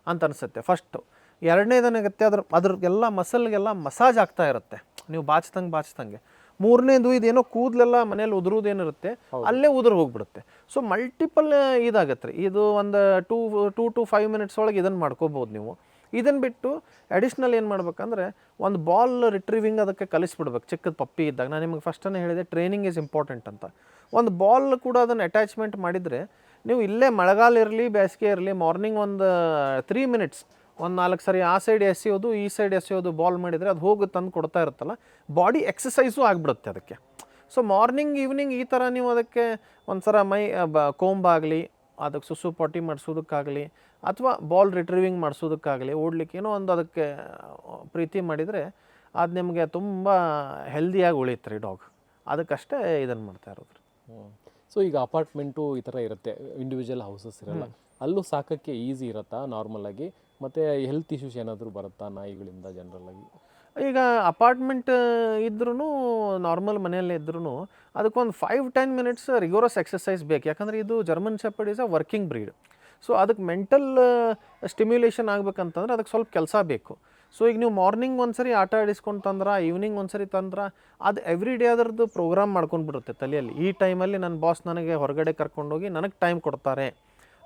ಅಂತ ಅನಿಸುತ್ತೆ ಫಸ್ಟು. ಎರಡನೇದೇನಾಗುತ್ತೆ, ಅದ್ರಿಗೆಲ್ಲ ಮಸಲ್ಗೆಲ್ಲ ಮಸಾಜ್ ಆಗ್ತಾ ಇರುತ್ತೆ ನೀವು ಬಾಚ್ದಂಗೆ. ಮೂರನೇದು ಇದೇನೋ ಕೂದಲೆಲ್ಲ ಮನೇಲಿ ಉದುರುವುದೇನಿರುತ್ತೆ ಅಲ್ಲೇ ಉದುರು ಹೋಗ್ಬಿಡುತ್ತೆ. ಸೊ ಮಲ್ಟಿಪಲ್ ಇದಾಗತ್ತೆ ರೀ. ಇದು ಒಂದು 2 to 5 minutes ಒಳಗೆ ಇದನ್ನು ಮಾಡ್ಕೋಬೋದು ನೀವು. ಇದನ್ನು ಬಿಟ್ಟು ಅಡಿಷ್ನಲ್ ಏನು ಮಾಡ್ಬೇಕಂದ್ರೆ ಒಂದು ಬಾಲ್ ರಿಟ್ರೀವಿಂಗ್ ಅದಕ್ಕೆ ಕಲಿಸ್ಬಿಡ್ಬೇಕು ಚಿಕ್ಕದ ಪಪ್ಪಿ ಇದ್ದಾಗ. ನಾನು ನಿಮಗೆ ಫಸ್ಟನ್ನೇ ಹೇಳಿದೆ ಟ್ರೈನಿಂಗ್ ಈಸ್ ಇಂಪಾರ್ಟೆಂಟ್ ಅಂತ. ಒಂದು ಬಾಲ್ ಕೂಡ ಅದನ್ನು ಅಟ್ಯಾಚ್ಮೆಂಟ್ ಮಾಡಿದರೆ ನೀವು ಇಲ್ಲೇ ಮಳೆಗಾಲ ಇರಲಿ ಬೇಸಿಗೆ ಇರಲಿ ಮಾರ್ನಿಂಗ್ ಒಂದು 3 minutes ಒಂದು 4 ಸರಿ ಆ ಸೈಡ್ ಎಸೆಯೋದು ಈ ಸೈಡ್ ಎಸೆಯೋದು ಬಾಲ್ ಮಾಡಿದರೆ ಅದು ಹೋಗಿ ತಂದು ಕೊಡ್ತಾ ಇರುತ್ತಲ್ಲ, ಬಾಡಿ ಎಕ್ಸಸೈಸು ಆಗಿಬಿಡುತ್ತೆ ಅದಕ್ಕೆ. ಸೊ ಮಾರ್ನಿಂಗ್ ಈವ್ನಿಂಗ್ ಈ ಥರ ನೀವು ಅದಕ್ಕೆ ಒಂದು ಸಲ ಕೋಂಬಾಗಲಿ, ಅದಕ್ಕೆ ಸುಸು ಪಾಟಿ ಮಾಡಿಸೋದಕ್ಕಾಗಲಿ, ಅಥವಾ ಬಾಲ್ ರಿಟ್ರೀವಿಂಗ್ ಮಾಡಿಸೋದಕ್ಕಾಗಲಿ, ಓಡಲಿಕ್ಕೆ ಏನೋ ಒಂದು ಅದಕ್ಕೆ ಪ್ರೀತಿ ಮಾಡಿದರೆ ಅದು ನಿಮಗೆ ತುಂಬ ಹೆಲ್ದಿಯಾಗಿ ಉಳಿಯುತ್ತೆ ರೀ ಡಾಗ್. ಅದಕ್ಕಷ್ಟೇ ಇದನ್ನು ಮಾಡ್ತಾ ಇರೋದು. ಸೊ ಈಗ ಅಪಾರ್ಟ್ಮೆಂಟು ಈ ಥರ ಇರುತ್ತೆ, ಇಂಡಿವಿಜುವಲ್ ಹೌಸಸ್ ಇರಲ್ಲ, ಅಲ್ಲೂ ಸಾಕೋಕ್ಕೆ ಈಸಿ ಇರುತ್ತಾ ನಾರ್ಮಲಾಗಿ? ಮತ್ತು ಹೆಲ್ತ್ ಇಶ್ಯೂಸ್ ಏನಾದರೂ ಬರುತ್ತಾ ನಾಯಿಗಳಿಂದ ಜನರಲ್ಲಾಗಿ? ಈಗ ಅಪಾರ್ಟ್ಮೆಂಟ್ ಇದ್ರೂ ನಾರ್ಮಲ್ ಮನೆಯಲ್ಲೇ ಇದ್ರೂ ಅದಕ್ಕೊಂದು 5-10 minutes ರಿಗೋರಸ್ ಎಕ್ಸಸೈಸ್ ಬೇಕು. ಯಾಕಂದರೆ ಇದು German shepherd is a working breed. So ಅದಕ್ಕೆ ಮೆಂಟಲ್ ಸ್ಟಿಮ್ಯುಲೇಷನ್ ಆಗಬೇಕಂತಂದ್ರೆ ಅದಕ್ಕೆ ಸ್ವಲ್ಪ ಕೆಲಸ ಬೇಕು. ಸೊ ಈಗ ನೀವು ಮಾರ್ನಿಂಗ್ ಒಂದ್ಸರಿ ಆಟ ಆಡಿಸ್ಕೊಂಡು ತಂದ್ರೆ, ಈವ್ನಿಂಗ್ ಒಂದ್ಸರಿ ತಂದ್ರೆ, ಅದು ಎವ್ರಿ ಡೇ ಅದರದ್ದು ಪ್ರೋಗ್ರಾಮ್ ಮಾಡ್ಕೊಂಡು ಬಿಡುತ್ತೆ ತಲೆಯಲ್ಲಿ. ಈ ಟೈಮಲ್ಲಿ ನನ್ನ ಬಾಸ್ ನನಗೆ ಹೊರಗಡೆ ಕರ್ಕೊಂಡೋಗಿ ನನಗೆ ಟೈಮ್ ಕೊಡ್ತಾರೆ,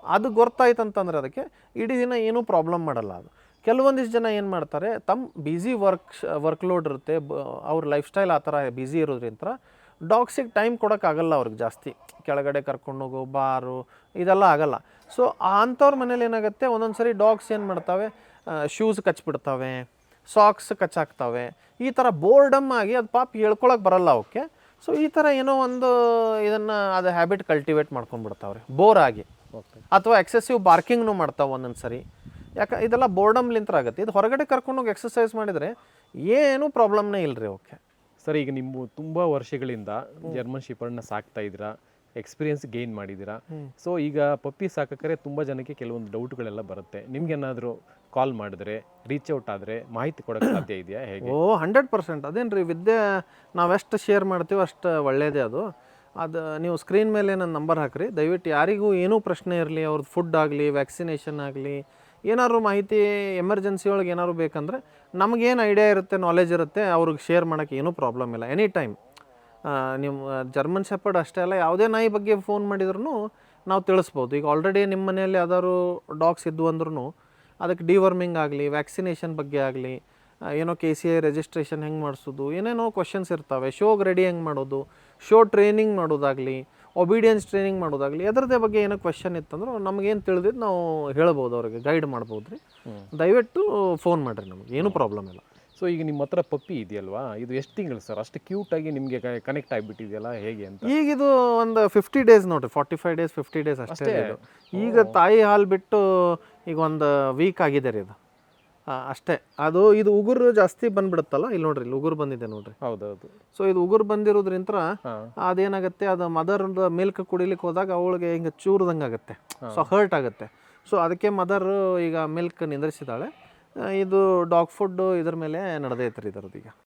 ಅದು ಗೊತ್ತಾಯ್ತು ಅಂತಂದರೆ ಅದಕ್ಕೆ ಇಡೀ ದಿನ ಏನೂ ಪ್ರಾಬ್ಲಮ್ ಮಾಡಲ್ಲ ಅದು. ಕೆಲವೊಂದಿಷ್ಟು ಜನ ಏನು ಮಾಡ್ತಾರೆ, ತಮ್ಮ ಬ್ಯುಸಿ ವರ್ಕ್ಲೋಡ್ ಇರುತ್ತೆ, ಅವ್ರ ಲೈಫ್ ಸ್ಟೈಲ್ ಆ ಥರ ಬ್ಯುಸಿ ಇರೋದ್ರಿಂದ ಡಾಗ್ಸಿಗೆ ಟೈಮ್ ಕೊಡೋಕ್ಕಾಗಲ್ಲ ಅವ್ರಿಗೆ ಜಾಸ್ತಿ. ಕೆಳಗಡೆ ಕರ್ಕೊಂಡೋಗು, ಬಾರು, ಇದೆಲ್ಲ ಆಗಲ್ಲ. ಸೊ ಅಂಥವ್ರ ಮನೇಲಿ ಏನಾಗುತ್ತೆ, ಒಂದೊಂದು ಸರಿ ಡಾಗ್ಸ್ ಏನು ಮಾಡ್ತವೆ, ಶೂಸ್ ಕಚ್ಬಿಡ್ತವೆ, ಸಾಕ್ಸ್ ಕಚ್ಚಾಕ್ತವೆ, ಈ ಥರ ಬೋರ್ಡಮ್ ಆಗಿ ಅದು ಪಾಪ ಹೇಳ್ಕೊಳಕ್ಕೆ ಬರಲ್ಲ ಅವಕ್ಕೆ. ಸೊ ಈ ಥರ ಏನೋ ಒಂದು ಇದನ್ನು ಅದು ಹ್ಯಾಬಿಟ್ ಕಲ್ಟಿವೇಟ್ ಮಾಡ್ಕೊಂಡ್ಬಿಡ್ತಾವ್ರೆ ಬೋರ್ ಆಗಿ, ಅಥವಾ ಎಕ್ಸೆಸಿವ್ ಬಾರ್ಕಿಂಗ್ನು ಮಾಡ್ತಾವೆ ಒಂದೊಂದು ಸರಿ. ಯಾಕೆ ಇದೆಲ್ಲ ಬೋರ್ಡಮ್ಲಿಂತ್ರ ಆಗುತ್ತೆ. ಇದು ಹೊರಗಡೆ ಕರ್ಕೊಂಡೋಗಿ ಎಕ್ಸಸೈಸ್ ಮಾಡಿದರೆ ಏನೂ ಪ್ರಾಬ್ಲಮ್ನೇ ಇಲ್ಲ ರೀ ಅವಕ್ಕೆ. ಸರ್, ಈಗ ನಿಮ್ಮ ತುಂಬ ವರ್ಷಗಳಿಂದ ಜರ್ಮನ್ ಶಿಪರ್ಡ್ನ ಸಾಕ್ತಾ ಇದ್ದೀರಾ, ಎಕ್ಸ್ಪೀರಿಯನ್ಸ್ ಗೇನ್ ಮಾಡಿದ್ದೀರಾ. ಸೊ ಈಗ ಪಪ್ಪಿ ಸಾಕಕ್ಕೆ ತುಂಬ ಜನಕ್ಕೆ ಕೆಲವೊಂದು ಡೌಟ್ಗಳೆಲ್ಲ ಬರುತ್ತೆ. ನಿಮ್ಗೇನಾದರೂ ಕಾಲ್ ಮಾಡಿದ್ರೆ, ರೀಚ್ ಔಟ್ ಆದರೆ ಮಾಹಿತಿ ಕೊಡೋಕ್ಕೆ ಸಾಧ್ಯ ಇದೆಯಾ, ಹೇಗೆ? 100%. ಅದೇನು ರೀ, ವಿದ್ಯೆ ನಾವೆಷ್ಟು ಶೇರ್ ಮಾಡ್ತೀವೋ ಅಷ್ಟು ಒಳ್ಳೆಯದೇ ಅದು. ನೀವು ಸ್ಕ್ರೀನ್ ಮೇಲೆ ನನ್ನ ನಂಬರ್ ಹಾಕಿರಿ. ದಯವಿಟ್ಟು ಯಾರಿಗೂ ಏನೂ ಪ್ರಶ್ನೆ ಇರಲಿ, ಅವ್ರದ್ದು ಫುಡ್ ಆಗಲಿ, ವ್ಯಾಕ್ಸಿನೇಷನ್ ಆಗಲಿ, ಏನಾದ್ರು ಮಾಹಿತಿ ಎಮರ್ಜೆನ್ಸಿ ಒಳಗೆ ಏನಾದ್ರು ಬೇಕಂದರೆ ನಮಗೇನು ಐಡಿಯಾ ಇರುತ್ತೆ, ನಾಲೆಜ್ ಇರುತ್ತೆ, ಅವ್ರಿಗೆ ಶೇರ್ ಮಾಡೋಕ್ಕೆ ಏನೂ ಪ್ರಾಬ್ಲಮ್ ಇಲ್ಲ. ಎನಿ ಟೈಮ್ ನೀವು ಜರ್ಮನ್ ಶೆಪರ್ಡ್ ಅಷ್ಟೇ ಅಲ್ಲ, ಯಾವುದೇ ನಾಯಿ ಬಗ್ಗೆ ಫೋನ್ ಮಾಡಿದ್ರೂ ನಾವು ತಿಳಿಸ್ಬೋದು. ಈಗ ಆಲ್ರೆಡಿ ನಿಮ್ಮ ಮನೆಯಲ್ಲಿ ಯಾವ್ದಾದ್ರು ಡಾಗ್ಸ್ ಇದ್ವು ಅಂದ್ರೂ ಅದಕ್ಕೆ ಡಿವರ್ಮಿಂಗ್ ಆಗಲಿ, ವ್ಯಾಕ್ಸಿನೇಷನ್ ಬಗ್ಗೆ ಆಗಲಿ, ಏನೋ KCI ರಿಜಿಸ್ಟ್ರೇಷನ್ ಹೆಂಗೆ ಮಾಡಿಸೋದು, ಏನೇನೋ ಕ್ವಶನ್ಸ್ ಇರ್ತವೆ. ಶೋಗೆ ರೆಡಿ ಹೆಂಗೆ ಮಾಡೋದು, ಶೋ ಟ್ರೈನಿಂಗ್ ಮಾಡೋದಾಗಲಿ, ಒಬಿಡಿಯನ್ಸ್ ಟ್ರೈನಿಂಗ್ ಮಾಡೋದಾಗಲಿ, ಅದರದೇ ಬಗ್ಗೆ ಏನೋ ಕ್ವಶನ್ ಇತ್ತಂದ್ರೆ ನಮಗೇನು ತಿಳಿದಿದ್ದು ನಾವು ಹೇಳ್ಬೋದು, ಅವ್ರಿಗೆ ಗೈಡ್ ಮಾಡ್ಬೋದು ರೀ. ದಯವಿಟ್ಟು ಫೋನ್ ಮಾಡಿರಿ, ನಮಗೆ ಏನೂ ಪ್ರಾಬ್ಲಮ್ ಇಲ್ಲ. ಸೊ ಈಗ ನಿಮ್ಮ ಹತ್ರ ಪಪ್ಪಿ ಇದೆಯಲ್ವಾ, ಇದು ಎಷ್ಟು ತಿಂಗಳು ಸರ್? ಅಷ್ಟು ಕ್ಯೂಟಾಗಿ ನಿಮಗೆ ಕನೆಕ್ಟ್ ಆಗಿಬಿಟ್ಟಿದೆಯಲ್ಲ, ಹೇಗೆ ಅಂತ? ಈಗ ಇದು ಒಂದು 50 ಡೇಸ್ ನೋಡಿರಿ, 45 ಡೇಸ್ 50 ಡೇಸ್ ಅಷ್ಟೇ ಇದು. ಈಗ ತಾಯಿ ಹಾಲು ಬಿಟ್ಟು ಈಗ ಒಂದು ವೀಕ್ ಆಗಿದೆ ರೀ ಇದು ಅಷ್ಟೇ. ಇದು ಉಗುರು ಜಾಸ್ತಿ ಬಂದ್ಬಿಡುತ್ತಲ್ಲ, ಇಲ್ಲಿ ನೋಡ್ರಿ, ಇಲ್ಲಿ ಉಗುರು ಬಂದಿದೆ ನೋಡ್ರಿ. ಹೌದೌದು. ಸೊ ಇದು ಉಗುರು ಬಂದಿರೋದ್ರಿಂದ ಅದೇನಾಗುತ್ತೆ, ಅದು ಮದರ್ ಮಿಲ್ಕ್ ಕುಡಿಲಿಕ್ಕೆ ಹೋದಾಗ ಅವಳಿಗೆ ಹಿಂಗೆ ಚೂರ್ದಂಗೆ ಆಗುತ್ತೆ, ಸೊ ಹರ್ಟ್ ಆಗುತ್ತೆ. ಸೊ ಅದಕ್ಕೆ ಮದರ್ ಈಗ ಮಿಲ್ಕ್ ನಿಂದ್ರಿಸಿದಾಳೆ. ಇದು ಡಾಗ್ ಫುಡ್ ಇದ್ರ ಮೇಲೆ ನಡೆದೈತ್ರಿ ಇದರದ್ದು ಈಗ.